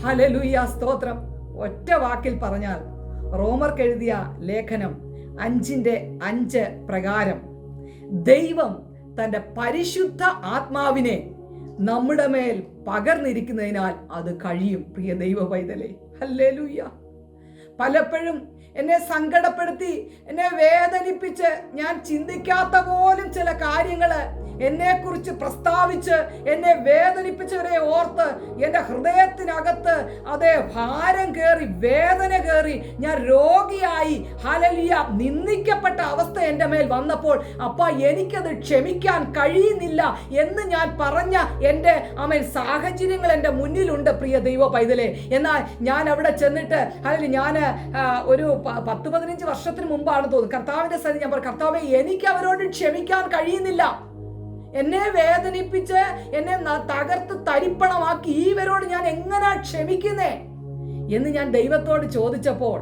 ഹല്ലേലൂയ, സ്തോത്രം. ഒറ്റ വാക്കിൽ പറഞ്ഞാൽ റോമർക്ക് എഴുതിയ ലേഖനം 5:5 പ്രകാരം ദൈവം തന്റെ പരിശുദ്ധ ആത്മാവിനെ നമ്മുടെ മേൽ പകർന്നിരിക്കുന്നതിനാൽ അത് കഴിയും. പ്രിയ ദൈവ പൈതലേ, ഹല്ലേലൂയ. പലപ്പോഴും എന്നെ സങ്കടപ്പെടുത്തി, എന്നെ വേദനിപ്പിച്ച്, ഞാൻ ചിന്തിക്കാത്ത പോലും ചില കാര്യങ്ങള് എന്നെ കുറിച്ച് പ്രസ്താവിച്ച് എന്നെ വേദനിപ്പിച്ചവരെ ഓർത്ത് എൻ്റെ ഹൃദയത്തിനകത്ത് അതേ ഭാരം കയറി, വേദന കയറി, ഞാൻ രോഗിയായി ഹല്ലേലൂയ നിന്ദിക്കപ്പെട്ട അവസ്ഥ എൻ്റെ മേൽ വന്നപ്പോൾ അപ്പാ എനിക്കത് ക്ഷമിക്കാൻ കഴിയുന്നില്ല എന്ന് ഞാൻ പറഞ്ഞ എൻ്റെ സാഹചര്യങ്ങൾ എൻ്റെ മുന്നിലുണ്ട് പ്രിയ ദൈവ പൈതലേ. എന്നാൽ ഞാൻ അവിടെ ചെന്നിട്ട് ഞാൻ ഒരു 10-15 വർഷത്തിന് മുമ്പാണ് തോന്നുന്നു കർത്താവിൻ്റെ സന്നിധി ഞാൻ പറഞ്ഞു, കർത്താവേ എനിക്ക് അവരോട് ക്ഷമിക്കാൻ കഴിയുന്നില്ല, എന്നെ വേദനിപ്പിച്ച് എന്നെ തകർത്ത് തരിപ്പണമാക്കി ഇവരോട് ഞാൻ എങ്ങനെ ക്ഷമിക്കുന്നേ എന്ന് ഞാൻ ദൈവത്തോട് ചോദിച്ചപ്പോൾ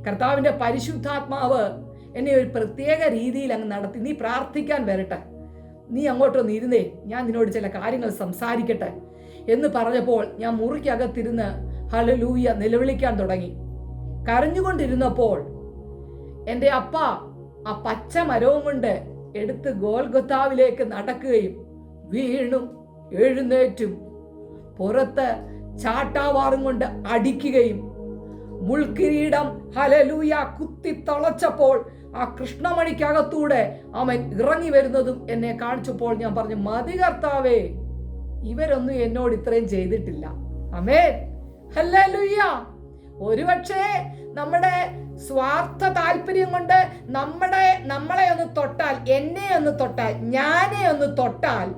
കർത്താവിൻ്റെ പരിശുദ്ധാത്മാവ് എന്നെ ഒരു പ്രത്യേക രീതിയിൽ അങ്ങ് നടത്തി. നീ പ്രാർത്ഥിക്കാൻ വരട്ടെ, നീ അങ്ങോട്ടൊന്ന് ഇരുന്നേ, ഞാൻ നിന്നോട് ചില കാര്യങ്ങൾ സംസാരിക്കട്ടെ എന്ന് പറഞ്ഞപ്പോൾ ഞാൻ മുറിക്കകത്തിരുന്ന് ഹല്ലേലൂയ നിലവിളിക്കാൻ തുടങ്ങി. കരഞ്ഞുകൊണ്ടിരുന്നപ്പോൾ എൻ്റെ അപ്പ ആ പച്ച മരവും കൊണ്ട് എടുത്ത് ഗോൽഗൊത്താവിലേക്ക് നടക്കുകയും വീണും എഴുന്നേറ്റും പുറത്ത് ചാട്ടാവാറും കൊണ്ട് അടിക്കുകയും മുൾക്കിരീടം ഹല്ലേലൂയ കുത്തി തളച്ചപ്പോൾ ആ കൃഷ്ണമണിക്കകത്തൂടെ അവൻ ഇറങ്ങി വരുന്നതും എന്നെ കാണിച്ചപ്പോൾ ഞാൻ പറഞ്ഞു, മതി കർത്താവേ, ഇവരൊന്നും എന്നോട് ഇത്രയും ചെയ്തിട്ടില്ല. ആമേൻ, ഹല്ലേലൂയ. ഒരുപക്ഷേ നമ്മുടെ സ്വാർത്ഥ താല്പര്യം കൊണ്ട് നമ്മളെ ഒന്ന് തൊട്ടാൽ, എന്നെ ഒന്ന് തൊട്ടാൽ, ഞാനെ ഒന്ന് തൊട്ടാൽ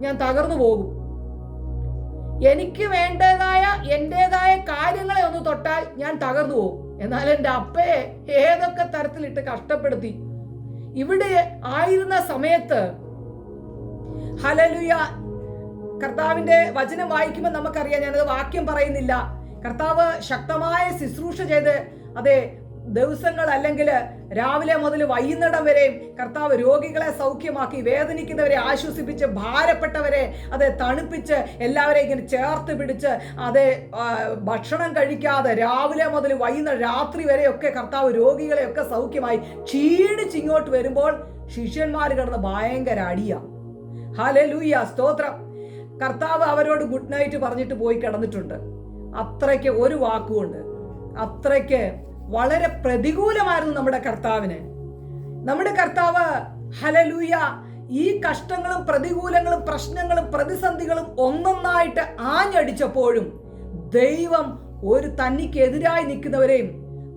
ഞാൻ തകർന്നു പോകും. എനിക്ക് എന്റേതായ കാര്യങ്ങളെ ഒന്ന് തൊട്ടാൽ ഞാൻ തകർന്നു പോകും. എന്നാൽ എൻ്റെ അപ്പയെ ഏതൊക്കെ തരത്തിലിട്ട് കഷ്ടപ്പെടുത്തി. ഇവിടെ ആയിരുന്ന സമയത്ത് ഹല്ലേലൂയ, കർത്താവിന്റെ വചനം വായിക്കുമ്പോൾ നമുക്കറിയാം, ഞാനത് വാക്യം പറയുന്നില്ല, കർത്താവ് ശക്തമായ ശുശ്രൂഷ ചെയ്ത് അതെ ദിവസങ്ങൾ അല്ലെങ്കിൽ രാവിലെ മുതൽ വൈകുന്നേരം വരെയും കർത്താവ് രോഗികളെ സൗഖ്യമാക്കി, വേദനിക്കുന്നവരെ ആശ്വസിപ്പിച്ച്, ഭാരപ്പെട്ടവരെ അതെ തണുപ്പിച്ച്, എല്ലാവരെയും ഇങ്ങനെ ചേർത്ത് പിടിച്ച് അതെ ഭക്ഷണം കഴിക്കാതെ രാവിലെ മുതൽ വൈകുന്നേരം രാത്രി വരെയൊക്കെ കർത്താവ് രോഗികളെയൊക്കെ സൗഖ്യമായി ക്ഷീണിച്ചിങ്ങോട്ട് വരുമ്പോൾ ശിഷ്യന്മാർ കിടന്ന് ഭയങ്കര അടിയാ. ഹല്ലേലൂയ, സ്തോത്രം. കർത്താവ് അവരോട് ഗുഡ് നൈറ്റ് പറഞ്ഞിട്ട് പോയി കിടന്നിട്ടുണ്ട്. അത്രയ്ക്ക് ഒരു വാക്കുകൊണ്ട് അത്രയ്ക്ക് വളരെ പ്രതികൂലമായിരുന്നു നമ്മുടെ കർത്താവിന്. നമ്മുടെ കർത്താവ് ഹല്ലേലൂയ ഈ കഷ്ടങ്ങളും പ്രതികൂലങ്ങളും പ്രശ്നങ്ങളും പ്രതിസന്ധികളും ഒന്നൊന്നായിട്ട് ആഞ്ഞടിച്ചപ്പോഴും ദൈവം ഒരു തനിക്കെതിരായി നിൽക്കുന്നവരെയും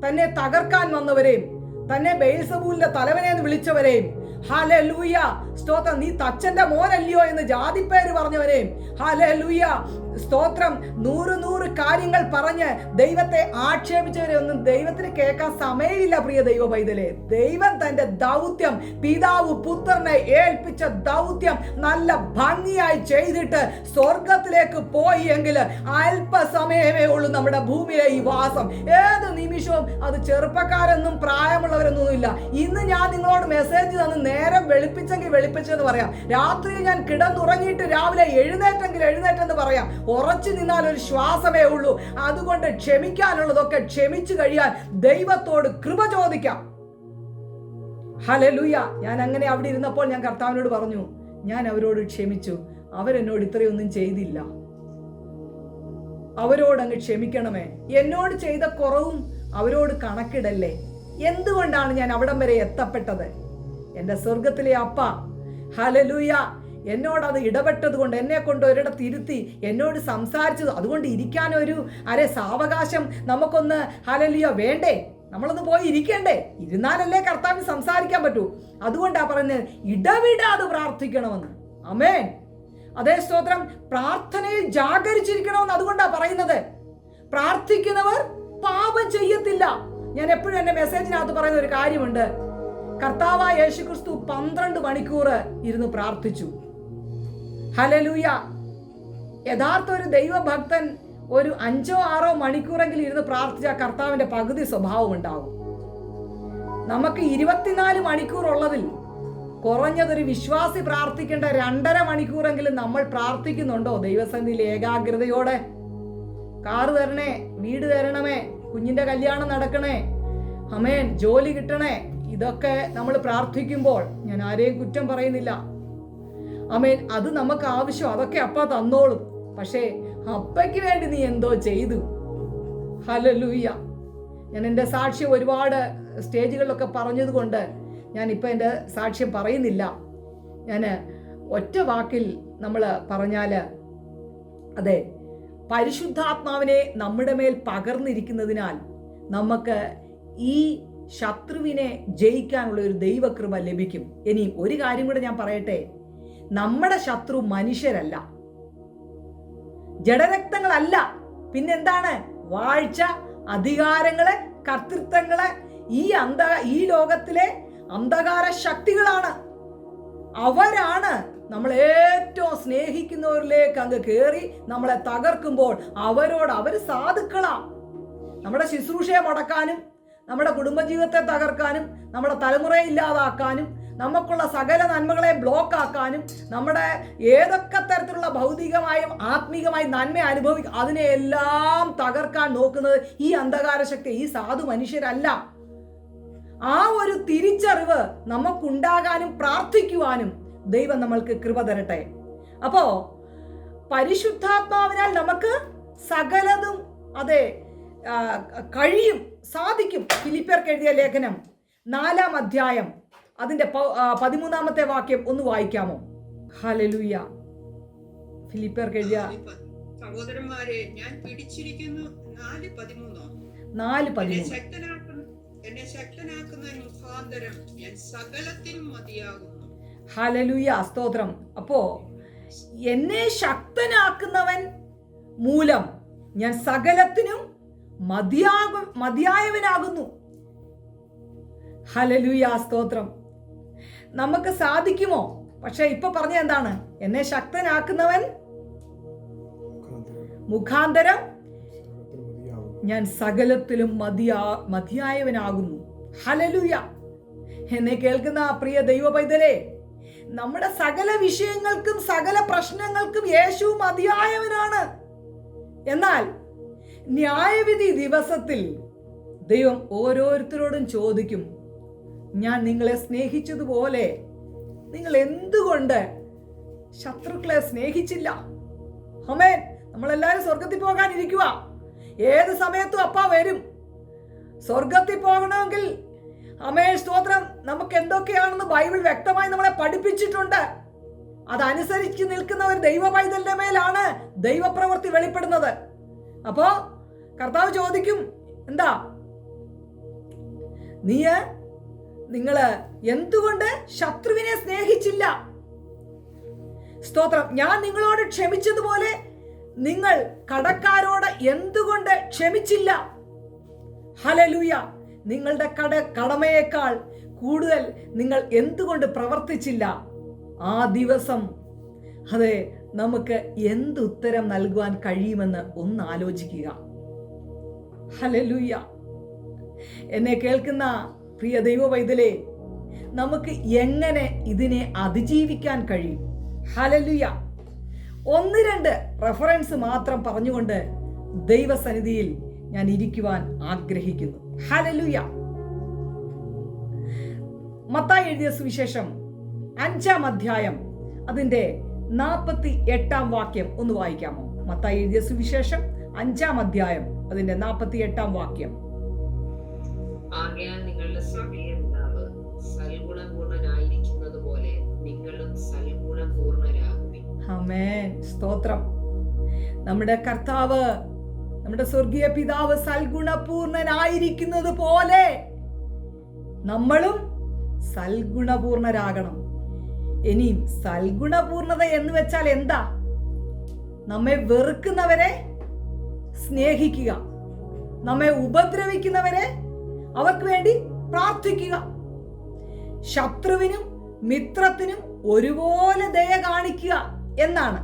തന്നെ തകർക്കാൻ വന്നവരെയും തന്നെ ബെയൽസെബൂലിന്റെ തലവനെന്ന് വിളിച്ചവരെയും ഹല്ലേലൂയ സ്തോത്രം, നീ തച്ചന്റെ മോനല്ലയോ എന്ന് ജാതിപ്പേര് പറഞ്ഞവരെയും ഹല്ലേലൂയ സ്തോത്രം 100 കാര്യങ്ങൾ പറഞ്ഞ് ദൈവത്തെ ആക്ഷേപിച്ചവരെ ഒന്നും ദൈവത്തിന് കേൾക്കാൻ സമയമില്ല. പ്രിയ ദൈവ പൈതലേ, ദൈവം തന്റെ ദൗത്യം, പിതാവ് പുത്രനെ ഏൽപ്പിച്ച ദൗത്യം നല്ല ഭംഗിയായി ചെയ്തിട്ട് സ്വർഗത്തിലേക്ക് പോയി എങ്കിൽ അല്പസമയമേ ഉള്ളൂ നമ്മുടെ ഭൂമിയിലെ ഈ വാസം. ഏത് നിമിഷവും അത് ചെറുപ്പക്കാരെന്നും പ്രായമുള്ളവരൊന്നും ഇല്ല. ഇന്ന് ഞാൻ നിങ്ങളോട് മെസ്സേജ് തന്ന് നേരം വെളുപ്പിച്ചെങ്കിൽ വെളുപ്പിച്ചെന്ന് പറയാം, രാത്രി ഞാൻ കിടന്നുറങ്ങിയിട്ട് രാവിലെ എഴുന്നേറ്റെങ്കിൽ എഴുന്നേറ്റെന്ന് പറയാം. ഉറച്ചു നിന്നാൽ ഒരു ശ്വാസമേ ഉള്ളൂ. അതുകൊണ്ട് ക്ഷമിക്കാനുള്ളതൊക്കെ ക്ഷമിച്ചു കഴിയാൻ ദൈവത്തോട് കൃപ ചോദിക്കാം. ഹല്ലേലൂയ. ഞാൻ അങ്ങനെ അവിടെ ഇരുന്നപ്പോൾ ഞാൻ കർത്താവിനോട് പറഞ്ഞു, ഞാൻ അവരോട് ക്ഷമിച്ചു, അവരെന്നോട് ഇത്രയൊന്നും ചെയ്തില്ല, അവരോട് അങ്ങ് ക്ഷമിക്കണമേ. എന്നോട് ചെയ്ത കുറവും അവരോട് കണക്കിടല്ലേ. എന്തുകൊണ്ടാണ് ഞാൻ അവിടം വരെ എത്തപ്പെട്ടത്? എൻ്റെ സ്വർഗത്തിലെ അപ്പ ഹല്ലേലൂയ എന്നോട് അത് ഇടപെട്ടത് കൊണ്ട്, എന്നെ കൊണ്ട് ഒരിടത്ത് ഇരുത്തി എന്നോട് സംസാരിച്ചത്, അതുകൊണ്ട് ഇരിക്കാനൊരു സാവകാശം നമുക്കൊന്ന് ഹല്ലേലൂയ വേണ്ടേ? നമ്മളൊന്ന് പോയി ഇരിക്കണ്ടേ? ഇരുന്നാലല്ലേ കർത്താവിന് സംസാരിക്കാൻ പറ്റൂ. അതുകൊണ്ടാ പറയുന്നത് ഇടവിടാതെ പ്രാർത്ഥിക്കണമെന്ന്. ആമേൻ. അതേ സ്തോത്രം. പ്രാർത്ഥനയിൽ ജാഗരിച്ചിരിക്കണമെന്ന് അതുകൊണ്ടാ പറയുന്നത്. പ്രാർത്ഥിക്കുന്നവർ പാപം ചെയ്യത്തില്ല. ഞാൻ എപ്പോഴും എൻ്റെ മെസ്സേജിനകത്ത് പറയുന്ന ഒരു കാര്യമുണ്ട്. കർത്താവായ യേശുക്രിസ്തു 12 മണിക്കൂർ ഇരുന്ന് പ്രാർത്ഥിച്ചു. ഹല്ലേലൂയ. യഥാർത്ഥ ഒരു ദൈവഭക്തൻ ഒരു 5-6 മണിക്കൂറെങ്കിലും ഇരുന്ന് പ്രാർത്ഥിച്ചാൽ കർത്താവിന്റെ പകുതി സ്വഭാവം ഉണ്ടാവും. നമുക്ക് 24 മണിക്കൂർ ഉള്ളതിൽ കുറഞ്ഞതൊരു വിശ്വാസി പ്രാർത്ഥിക്കേണ്ട 2.5 മണിക്കൂറെങ്കിലും നമ്മൾ പ്രാർത്ഥിക്കുന്നുണ്ടോ ദൈവസന്നിധിയിൽ ഏകാഗ്രതയോടെ? കാറ് തരണേ, വീട് തരണമേ, കുഞ്ഞിന്റെ കല്യാണം നടക്കണേ, ആമേൻ, ജോലി കിട്ടണേ, ഇതൊക്കെ നമ്മൾ പ്രാർത്ഥിക്കുമ്പോൾ ഞാൻ ആരെയും കുറ്റം പറയുന്നില്ല. ആമേൻ. അത് നമുക്ക് ആവശ്യം, അതൊക്കെ അപ്പ തന്നോളും. പക്ഷേ അപ്പയ്ക്ക് വേണ്ടി നീ എന്തോ ചെയ്തു. ഹല്ലേലൂയ. ഞാൻ എൻ്റെ സാക്ഷ്യം ഒരുപാട് സ്റ്റേജുകളിലൊക്കെ പറഞ്ഞത് കൊണ്ട് ഞാൻ ഇപ്പം എൻ്റെ സാക്ഷ്യം പറയുന്നില്ല. ഞാൻ ഒറ്റ വാക്കിൽ നമ്മൾ പറഞ്ഞാൽ, അതെ, പരിശുദ്ധാത്മാവിനെ നമ്മുടെ മേൽ പകർന്നിരിക്കുന്നതിനാൽ നമുക്ക് ഈ ശത്രുവിനെ ജയിക്കാനുള്ള ഒരു ദൈവകൃപ ലഭിക്കും. ഇനി ഒരു കാര്യം കൂടെ ഞാൻ പറയട്ടെ, നമ്മുടെ ശത്രു മനുഷ്യരല്ല, ജഡരക്തങ്ങളല്ല, പിന്നെന്താണ്? വാഴ്ച, അധികാരങ്ങള്, കർത്തൃത്വങ്ങള്, ഈ ലോകത്തിലെ അന്ധകാര ശക്തികളാണ്. അവരാണ് നമ്മൾ ഏറ്റവും സ്നേഹിക്കുന്നവരിലേക്ക് അങ്ങ് കയറി നമ്മളെ തകർക്കുമ്പോൾ അവർ സാധുക്കളാ. നമ്മുടെ ശുശ്രൂഷയെ മുടക്കാനും, നമ്മുടെ കുടുംബജീവിതത്തെ തകർക്കാനും, നമ്മുടെ തലമുറയെ ഇല്ലാതാക്കാനും, നമുക്കുള്ള സകല നന്മകളെ ബ്ലോക്ക് ആക്കാനും, നമ്മുടെ ഏതൊക്കെ തരത്തിലുള്ള ഭൗതികമായും ആത്മീകമായും നന്മ അതിനെയെല്ലാം തകർക്കാൻ നോക്കുന്നത് ഈ അന്ധകാര ശക്തി, ഈ സാധു മനുഷ്യരല്ല. ആ ഒരു തിരിച്ചറിവ് നമുക്കുണ്ടാകാനും പ്രാർത്ഥിക്കുവാനും ദൈവം നമ്മൾക്ക് കൃപ തരട്ടെ. അപ്പോ പരിശുദ്ധാത്മാവിനാൽ നമുക്ക് സകലതും അതെ കഴിയും, സാധിക്കും. ഫിലിപ്പിയർക്ക് എഴുതിയ ലേഖനം 4-ാം അധ്യായം അതിന്റെ 13-ാമത്തെ വാക്യം ഒന്ന് വായിക്കാമോ? ഹല്ലേലൂയ. ഫിലിപ്പിയർക്ക് എഴുതിയ സഹോദരന്മാരെ, ഞാൻ പിടിച്ചിരിക്കുന്നു 4:13. 4:13. എന്നെ ശക്തനാക്കുന്ന മുഖാന്തരം ഞാൻ സകലത്തിനും മതിയാകുന്നു. ഹല്ലേലൂയ, സ്തോത്രം. അപ്പോ എന്നെ ശക്തനാക്കുന്നവൻ മൂലം ഞാൻ സകലത്തിനും മതിയായവനാകുന്നു. ഹല്ലേലൂയ, സ്തോത്രം. നമുക്ക് സാധിക്കുമോ? പക്ഷെ ഇപ്പൊ പറഞ്ഞ എന്താണ്? എന്നെ ശക്തനാക്കുന്നവൻ മുഖാന്തരം ഞാൻ സകലത്തിലും മതിയായവനാകുന്നു. ഹല്ലേലൂയ. എന്നെ കേൾക്കുന്ന പ്രിയ ദൈവ പൈതലേ, നമ്മുടെ സകല വിഷയങ്ങൾക്കും സകല പ്രശ്നങ്ങൾക്കും യേശു മതിയായവനാണ്. എന്നാൽ ന്യായവിധി ദിവസത്തിൽ ദൈവം ഓരോരുത്തരോടും ചോദിക്കും, ഞാൻ നിങ്ങളെ സ്നേഹിച്ചതുപോലെ നിങ്ങൾ എന്തുകൊണ്ട് ശത്രുക്കളെ സ്നേഹിച്ചില്ല? ആമേൻ. നമ്മളെല്ലാവരും സ്വർഗത്തിൽ പോകാനിരിക്കുക. ഏത് സമയത്തും അപ്പ വരും. സ്വർഗത്തിൽ പോകണമെങ്കിൽ ആമേൻ, സ്തോത്രം, നമുക്ക് എന്തൊക്കെയാണെന്ന് ബൈബിൾ വ്യക്തമായി നമ്മളെ പഠിപ്പിച്ചിട്ടുണ്ട്. അതനുസരിച്ച് നിൽക്കുന്ന ഒരു ദൈവ പൈതലിന്റെ മേലാണ് ദൈവപ്രവൃത്തി വെളിപ്പെടുന്നത്. അപ്പോ കർത്താവ് ചോദിക്കും, എന്താ നിങ്ങള് എന്തുകൊണ്ട് ശത്രുവിനെ സ്നേഹിച്ചില്ല? സ്തോത്രം. ഞാൻ നിങ്ങളോട് ക്ഷമിച്ചതുപോലെ നിങ്ങൾ കടക്കാരോട് എന്തുകൊണ്ട് ക്ഷമിച്ചില്ല? ഹല്ലേലൂയ. നിങ്ങളുടെ കടമയേക്കാൾ കൂടുതൽ നിങ്ങൾ എന്തുകൊണ്ട് പ്രവർത്തിച്ചില്ല? ആ ദിവസം അതെ നമുക്ക് എന്തുത്തരം നൽകുവാൻ കഴിയുമെന്ന് ഒന്ന് ആലോചിക്കുക. ഹല്ലേലൂയ. എന്നെ കേൾക്കുന്ന പ്രിയ ദൈവ പൈതലേ, നമുക്ക് എങ്ങനെ ഇതിനെ അതിജീവിക്കാൻ കഴിയും? ഹല്ലേലൂയ. 1-2 റെഫറൻസ് മാത്രം പറഞ്ഞുകൊണ്ട് ദൈവസന്നിധിയിൽ ഞാൻ ഇരിക്കുവാൻ ആഗ്രഹിക്കുന്നു. ഹല്ലേലൂയ. മത്തായി എഴുതിയ സുവിശേഷം 5-ാം അധ്യായം അതിന്റെ 48-ാം വാക്യം ഒന്ന് വായിക്കാമോ? മത്തായി എഴുതിയ സുവിശേഷം 5-ാം അധ്യായം അതിന്റെ 48-ാം വാക്യം. ആകയാൽ നിങ്ങളുടെ സഭയിലുണ്ടാവ് സൽഗുണപൂർണനായിരിക്കുന്നത് പോലെ നിങ്ങളും സൽഗുണപൂർണരാകുവിൻ. ആമേൻ, സ്തോത്രം. നമ്മുടെ കർത്താവ്, നമ്മുടെ സ്വർഗീയ പിതാവ് സൽഗുണപൂർണനായിരിക്കുന്നത് പോലെ നമ്മളും സൽഗുണപൂർണരാകണം. ഇനിയും സൽഗുണപൂർണത എന്ന് വെച്ചാൽ എന്താ? നമ്മെ വെറുക്കുന്നവരെ സ്നേഹിക്കുക, നമ്മെ ഉപദ്രവിക്കുന്നവരെ അവർക്ക് വേണ്ടി പ്രാർത്ഥിക്കുക, ശത്രുവിനും മിത്രത്തിനും ഒരുപോലെ ദയ കാണിക്കുക എന്നാണ്.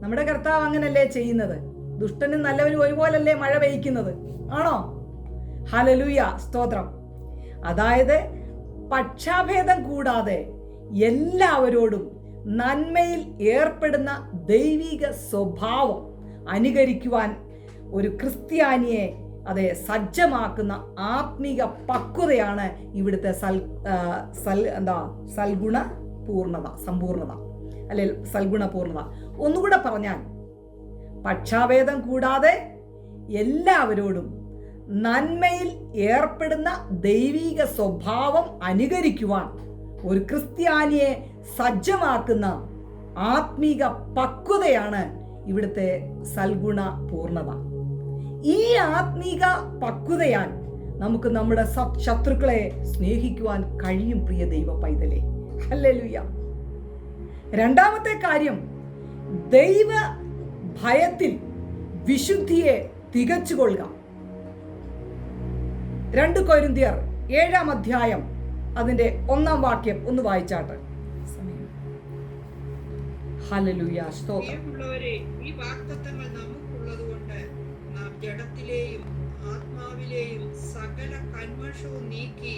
നമ്മുടെ കർത്താവ് അങ്ങനല്ലേ ചെയ്യുന്നത്? ദുഷ്ടനും നല്ലവനും ഒരുപോലല്ലേ മഴ പെയ്യ്ക്കുന്നത്? ആണോ? ഹല്ലേലൂയ, സ്തോത്രം. അതായത് പക്ഷാഭേദം കൂടാതെ എല്ലാവരോടും നന്മയിൽ ഏർപ്പെടുന്ന ദൈവിക സ്വഭാവം അനുകരിക്കുവാൻ ഒരു ക്രിസ്ത്യാനിയെ അതെ സജ്ജമാക്കുന്ന ആത്മീക പക്വതയാണ് ഇവിടുത്തെ സൽഗുണ പൂർണ്ണത, സമ്പൂർണത, അല്ലെ സൽഗുണപൂർണത. ഒന്നുകൂടെ പറഞ്ഞാൽ, പക്ഷാഭേദം കൂടാതെ എല്ലാവരോടും നന്മയിൽ ഏർപ്പെടുന്ന ദൈവിക സ്വഭാവം അനുകരിക്കുവാൻ ഒരു ക്രിസ്ത്യാനിയെ സജ്ജമാക്കുന്ന ആത്മീക പക്വതയാണ് ഇവിടുത്തെ സൽഗുണ പൂർണ്ണത. ഈ ആത്മീക പക്വതയാൽ നമുക്ക് നമ്മുടെ ശത്രുക്കളെ സ്നേഹിക്കുവാൻ കഴിയും. പ്രിയ ദൈവ പൈതലേ, ഹല്ലേലൂയ. രണ്ടാമത്തെ കാര്യം, ദൈവ ഭയത്തിൽ വിശുദ്ധിയെ തികച്ചുകൊള്ളുക. 2 കൊരിന്ത്യർ 7-ാം അധ്യായം അതിന്റെ 1-ാം വാക്യം ഒന്ന് വായിച്ചാട്ട്. ഹല്ലേലൂയ, സ്തോത്രം. ഈ വാഗ്ദത്തങ്ങൾ നമുക്കുള്ളതുകൊണ്ട് നാം ജഡത്തിലെയും ആത്മാവിലെയും സകല കന്മഷവും നീക്കി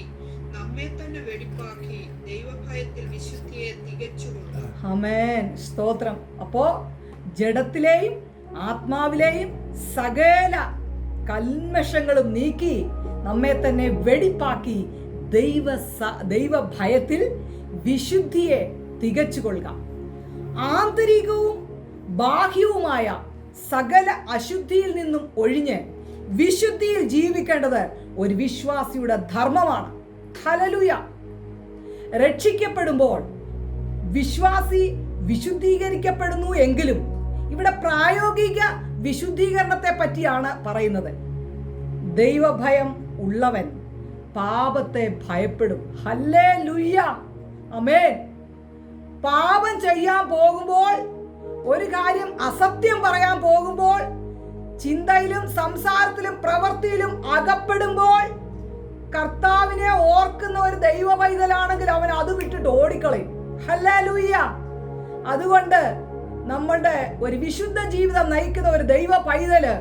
നമ്മെ തന്നെ വെടിപ്പാക്കി ദൈവഭയത്തിൽ വിശുദ്ധിയെ തികച്ചുകൊള്ളുക. ആമേൻ, സ്തോത്രം. അപ്പോ ജഡത്തിലെയും ആത്മാവിലെയും സകല കൽമഷങ്ങളും നീക്കി നമ്മെ തന്നെ വെടിപ്പാക്കി ദൈവഭയത്തിൽ വിശുദ്ധിയെ തികച്ചുകൊള്ളുക. ആന്തരികവും ബാഹ്യവുമായ സകല അശുദ്ധിയിൽ നിന്നും ഒഴിഞ്ഞ് വിശുദ്ധിയിൽ ജീവിക്കേണ്ടത് ഒരു വിശ്വാസിയുടെ ധർമ്മമാണ്. ഹല്ലേലൂയ. രക്ഷിക്കപ്പെടുമ്പോൾ വിശ്വാസി വിശുദ്ധീകരിക്കപ്പെടുന്നു എങ്കിലും ഇവിടെ പ്രായോഗിക വിശുദ്ധീകരണത്തെ പറ്റിയാണ് പറയുന്നത്. ദൈവഭയം ഉള്ളവൻ പാപത്തെ ഭയപ്പെടും. ഹല്ലേലൂയ, ആമേൻ. പാപം ചെയ്യാൻ പോകുമ്പോൾ, ഒരു കാര്യം അസത്യം പറയാൻ പോകുമ്പോൾ, ചിന്തയിലും സംസാരത്തിലും പ്രവൃത്തിയിലും അകപ്പെടുമ്പോൾ കർത്താവിനെ ഓർക്കുന്ന ഒരു ദൈവ പൈതലാണെങ്കിൽ അവൻ അത് വിട്ടിട്ട് ഓടിക്കളയും. ഹല്ലേലൂയ. അതുകൊണ്ട് നമ്മളുടെ ഒരു വിശുദ്ധ ജീവിതം നയിക്കുന്ന ഒരു ദൈവ പൈതല്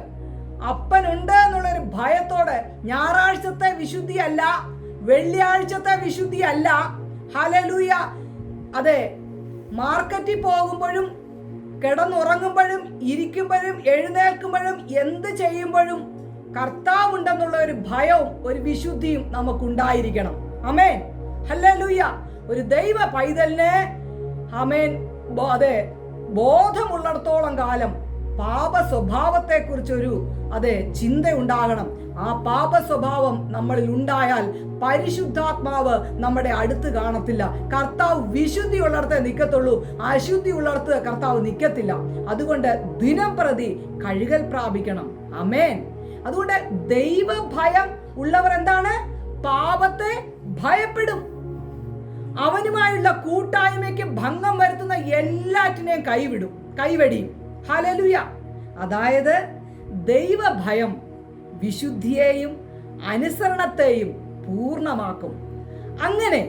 അപ്പനുണ്ട് എന്നുള്ളൊരു ഭയത്തോടെ, ഞായറാഴ്ചത്തെ വിശുദ്ധിയല്ല, വെള്ളിയാഴ്ചത്തെ വിശുദ്ധിയല്ല, ഹല്ലേലൂയ, അതെ, മാർക്കറ്റിൽ പോകുമ്പോഴും കിടന്നുറങ്ങുമ്പോഴും ഇരിക്കുമ്പോഴും എഴുന്നേൽക്കുമ്പോഴും എന്ത് ചെയ്യുമ്പോഴും കർത്താവുണ്ടെന്നുള്ള ഒരു ഭയവും ഒരു വിശുദ്ധിയും നമുക്കുണ്ടായിരിക്കണം. ആമേൻ, ഹല്ലേലൂയ. ഒരു ദൈവ പൈതലിനെ, ആമേൻ, അതെ, ബോധമുള്ളിടത്തോളം കാലം പാപ സ്വഭാവത്തെ കുറിച്ചൊരു ചിന്ത ഉണ്ടാകണം. ആ പാപ സ്വഭാവം നമ്മളിൽ ഉണ്ടായാൽ പരിശുദ്ധാത്മാവ് നമ്മുടെ അടുത്ത് കാണത്തില്ല. കർത്താവ് വിശുദ്ധി ഉള്ളിടത്തെ നിൽക്കത്തുള്ളൂ, അശുദ്ധി ഉള്ളിടത്ത് കർത്താവ് നിൽക്കത്തില്ല. അതുകൊണ്ട് ദിനം പ്രതി കഴുകൽ പ്രാപിക്കണം. ആമേൻ. അതുകൊണ്ട് ദൈവഭയം ഉള്ളവർ എന്താണ്? പാപത്തെ ഭയപ്പെടും. അവനുമായുള്ള കൂട്ടായ്മയ്ക്ക് ഭംഗം വരുത്തുന്ന എല്ലാറ്റിനെയും കൈവെടിയും. ഹല്ലേലൂയ. അതായത് ദൈവഭയം വിശുദ്ധിയെയും അനുസരണത്തെയും പൂർണ്ണമാക്കും. അങ്ങനെ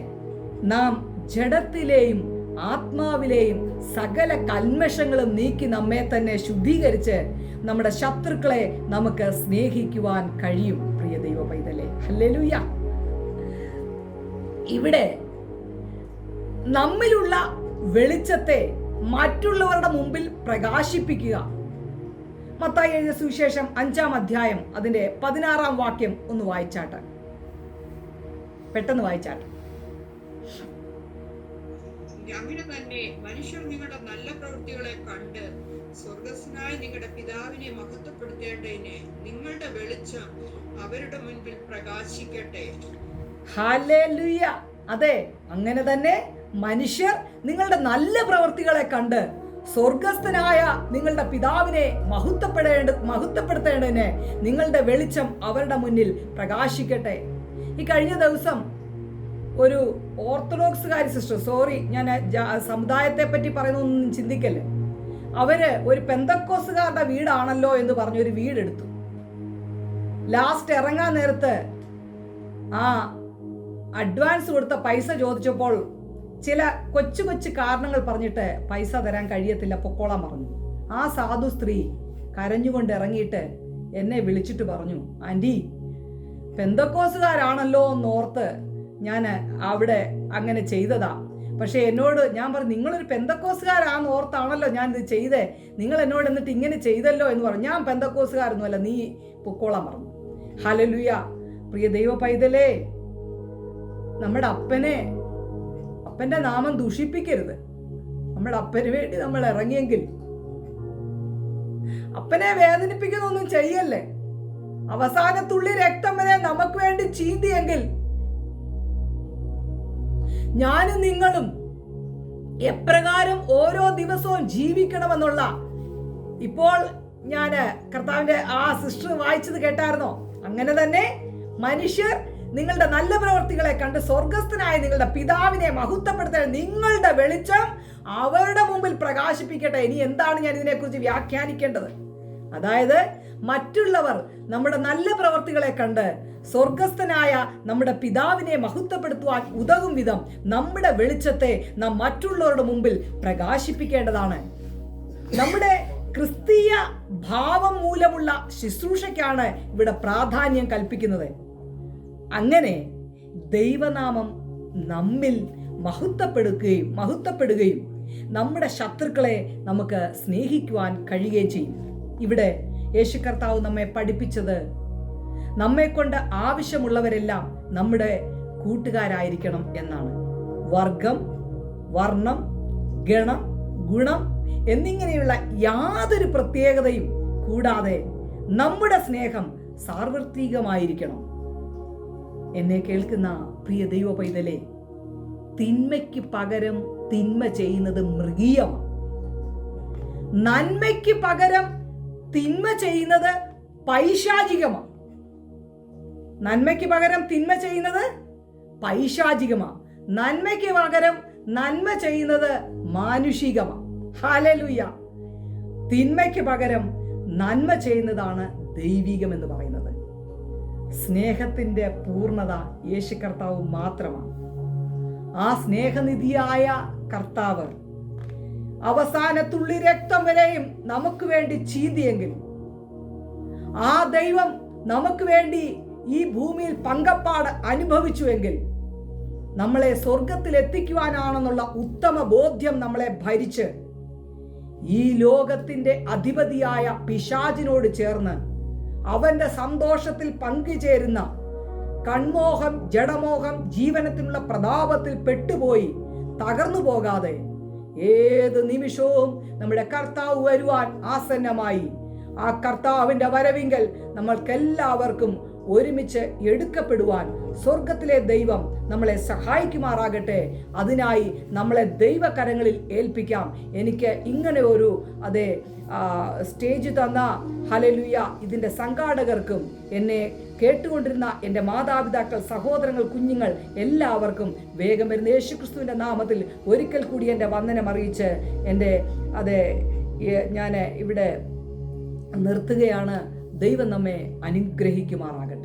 നാം ജഡത്തിലെയും ആത്മാവിലെയും സകല കൽമഷങ്ങളും നീക്കി നമ്മെ തന്നെ ശുദ്ധീകരിച്ച് നമ്മുടെ ശത്രുക്കളെ നമുക്ക് സ്നേഹിക്കുവാൻ കഴിയും. പ്രിയ ദൈവ പൈതലേ, ഹല്ലേലൂയ. ഇവിടെ നമ്മിലുള്ള വെളിച്ചത്തെ മറ്റുള്ളവരുടെ മുമ്പിൽ പ്രകാശിപ്പിക്കുക. മത്തായി എഴുതിയ സുവിശേഷം 5-ാം അധ്യായം അതിന്റെ 16-ാം വാക്യം ഒന്ന് വായിച്ചാട്ടെ, പെട്ടെന്ന് വായിച്ചാട്ടെ. അങ്ങനെ തന്നെ മനുഷ്യർ നിങ്ങളുടെ നല്ല പ്രവൃത്തികളെ കണ്ട് സ്വർഗ്ഗസ്ഥനായ നിങ്ങളുടെ പിതാവിനെ മഹത്വപ്പെടുത്തേണ്ടതിന് നിങ്ങളുടെ വെളിച്ചം അവരുടെ മുൻപിൽ പ്രകാശിക്കട്ടെ. ഹല്ലേലൂയ. അതെ, അങ്ങനെ തന്നെ മനുഷ്യർ നിങ്ങളുടെ പ്രവൃത്തികളെ കണ്ട് സ്വർഗസ്ഥനായ നിങ്ങളുടെ പിതാവിനെ മഹത്വപ്പെടുത്തേണ്ടതിന് നിങ്ങളുടെ വെളിച്ചം അവരുടെ മുന്നിൽ പ്രകാശിക്കട്ടെ. ഈ കഴിഞ്ഞ ദിവസം ഒരു ഓർത്തഡോക്സുകാരി സിസ്റ്റർ, സോറി ഞാൻ സമുദായത്തെ പറ്റി പറയുന്നൊന്നും ചിന്തിക്കല്ലേ, അവര് ഒരു പെന്തക്കോസുകാരുടെ വീടാണല്ലോ എന്ന് പറഞ്ഞൊരു വീടെടുത്തു. ലാസ്റ്റ് ഇറങ്ങാൻ നേരത്ത് ആ അഡ്വാൻസ് കൊടുത്ത പൈസ ചോദിച്ചപ്പോൾ ചില കൊച്ചു കൊച്ചു കാരണങ്ങൾ പറഞ്ഞിട്ട് പൈസ തരാൻ കഴിയത്തില്ല, പൊക്കോളാൻ പറഞ്ഞു. ആ സാധു സ്ത്രീ കരഞ്ഞുകൊണ്ട് ഇറങ്ങിയിട്ട് എന്നെ വിളിച്ചിട്ട് പറഞ്ഞു, ആൻറ്റി, പെന്തക്കോസുകാരാണല്ലോ എന്നോർത്ത് ഞാൻ അവിടെ അങ്ങനെ ചെയ്തതാ. പക്ഷെ എന്നോട് ഞാൻ പറഞ്ഞു, നിങ്ങളൊരു പെന്തക്കോസുകാരാന്ന് ഓർത്താണല്ലോ ഞാൻ ഇത് ചെയ്തേ, നിങ്ങൾ എന്നോട് എന്നിട്ട് ഇങ്ങനെ ചെയ്തല്ലോ എന്ന് പറഞ്ഞു. ഞാൻ പെന്തക്കോസുകാരൊന്നുമല്ല, നീ പൊക്കോളാൻ പറഞ്ഞു. ഹല്ലേലൂയ. പ്രിയ ദൈവ പൈതലേ, നമ്മുടെ അപ്പന്റെ നാമം ദൂഷിപ്പിക്കരുത്. നമ്മുടെ അപ്പന് വേണ്ടി നമ്മൾ ഇറങ്ങിയെങ്കിൽ അപ്പനെ വേദനിപ്പിക്കുന്നൊന്നും ചെയ്യല്ലേ. അവസാനത്തുള്ളി രക്തം വരെ നമുക്ക് വേണ്ടി ചീന്തിയെങ്കിൽ ഞാനും നിങ്ങളും എപ്രകാരം ഓരോ ദിവസവും ജീവിക്കണമെന്നുള്ള, ഇപ്പോൾ ഞാൻ കർത്താവിന്റെ ആ സിസ്റ്റർ വായിച്ചത് കേട്ടായിരുന്നോ? അങ്ങനെ തന്നെ മനുഷ്യർ നിങ്ങളുടെ നല്ല പ്രവർത്തികളെ കണ്ട് സ്വർഗസ്ഥനായ നിങ്ങളുടെ പിതാവിനെ മഹത്വപ്പെടുത്താൻ നിങ്ങളുടെ വെളിച്ചം അവരുടെ മുമ്പിൽ പ്രകാശിപ്പിക്കട്ടെ. ഇനി എന്താണ് ഞാൻ ഇതിനെക്കുറിച്ച് വ്യാഖ്യാനിക്കേണ്ടത്? അതായത് മറ്റുള്ളവർ നമ്മുടെ നല്ല പ്രവർത്തികളെ കണ്ട് സ്വർഗസ്ഥനായ നമ്മുടെ പിതാവിനെ മഹത്വപ്പെടുത്തുവാൻ ഉതകും വിധം നമ്മുടെ വെളിച്ചത്തെ നാം മറ്റുള്ളവരുടെ മുമ്പിൽ പ്രകാശിപ്പിക്കേണ്ടതാണ്. നമ്മുടെ ക്രിസ്തീയ ഭാവം മൂലമുള്ള ശുശ്രൂഷയ്ക്കാണ് ഇവിടെ പ്രാധാന്യം കൽപ്പിക്കുന്നത്. അങ്ങനെ ദൈവനാമം നമ്മിൽ മഹത്വപ്പെടുകയും നമ്മുടെ ശത്രുക്കളെ നമുക്ക് സ്നേഹിക്കുവാൻ കഴിയുകയും ചെയ്യും. ഇവിടെ യേശു കർത്താവ് നമ്മെ പഠിപ്പിച്ചത്, നമ്മെ കൊണ്ട് ആവശ്യമുള്ളവരെല്ലാം നമ്മുടെ കൂട്ടുകാരായിരിക്കണം എന്നാണ്. വർഗം, വർണ്ണം, ഗണം, ഗുണം എന്നിങ്ങനെയുള്ള യാതൊരു പ്രത്യേകതയും കൂടാതെ നമ്മുടെ സ്നേഹം സാർവത്രികമായിരിക്കണം. എന്നെ കേൾക്കുന്ന പ്രിയ ദൈവ പൈതലേ, തിന്മയ്ക്ക് പകരം തിന്മ ചെയ്യുന്നത് മൃഗീയമാണ്. നന്മയ്ക്ക് പകരം തിന്മ ചെയ്യുന്നത് പൈശാചികമാണ്. നന്മയ്ക്ക് പകരം തിന്മ ചെയ്യുന്നത് പൈശാചികമാണ്. നന്മയ്ക്ക് പകരം നന്മ ചെയ്യുന്നത് മാനുഷികമാണ്. ഹല്ലേലൂയ. തിന്മയ്ക്ക് പകരം നന്മ ചെയ്യുന്നതാണ് ദൈവികം എന്ന് പറയുന്നത്. സ്നേഹത്തിന്റെ പൂർണ്ണത യേശു കർത്താവ് മാത്രമാണ്. ആ സ്നേഹനിധിയായ കർത്താവ് അവസാന തുള്ളി രക്തം വരെയും നമുക്ക് വേണ്ടി ചീന്തിയെങ്കിൽ, ആ ദൈവം നമുക്ക് വേണ്ടി ഈ ഭൂമിയിൽ പങ്കപ്പാട് അനുഭവിച്ചുവെങ്കിൽ, നമ്മളെ സ്വർഗത്തിൽ എത്തിക്കുവാനാണെന്നുള്ള ഉത്തമ ബോധ്യം നമ്മളെ ഭരിച്ച് ഈ ലോകത്തിന്റെ അധിപതിയായ പിശാചിനോട് ചേർന്ന് അവന്റെ സന്തോഷത്തിൽ പങ്കുചേരുന്ന കൺമോഹം, ജഡമോഹം, ജീവനത്തിനുള്ള പ്രതാപത്തിൽ പെട്ടുപോയി തകർന്നു പോകാതെ ഏത് നിമിഷവും നമ്മുടെ കർത്താവ് വരുവാൻ ആസന്നമായി. ആ കർത്താവിന്റെ വരവിങ്കൽ നമ്മൾക്കെല്ലാവർക്കും ഒരുമിച്ച് എടുക്കപ്പെടുവാൻ സ്വർഗത്തിലെ ദൈവം നമ്മളെ സഹായിക്കുമാറാകട്ടെ. അതിനായി നമ്മളെ ദൈവകരങ്ങളിൽ ഏൽപ്പിക്കാം. എനിക്ക് ഇങ്ങനെ ഒരു സ്റ്റേജ് തന്ന ഹല്ലേലൂയ ഇതിൻ്റെ സംഘാടകർക്കും എന്നെ കേട്ടുകൊണ്ടിരുന്ന എൻ്റെ മാതാപിതാക്കൾ, സഹോദരങ്ങൾ, കുഞ്ഞുങ്ങൾ എല്ലാവർക്കും വേഗം വരുന്ന യേശുക്രിസ്തുവിൻ്റെ നാമത്തിൽ ഒരിക്കൽ കൂടി എൻ്റെ വന്ദനം അറിയിച്ച് ഞാൻ ഇവിടെ നിർത്തുകയാണ്. ദൈവം നമ്മെ അനുഗ്രഹിക്കുമാറാകട്ടെ.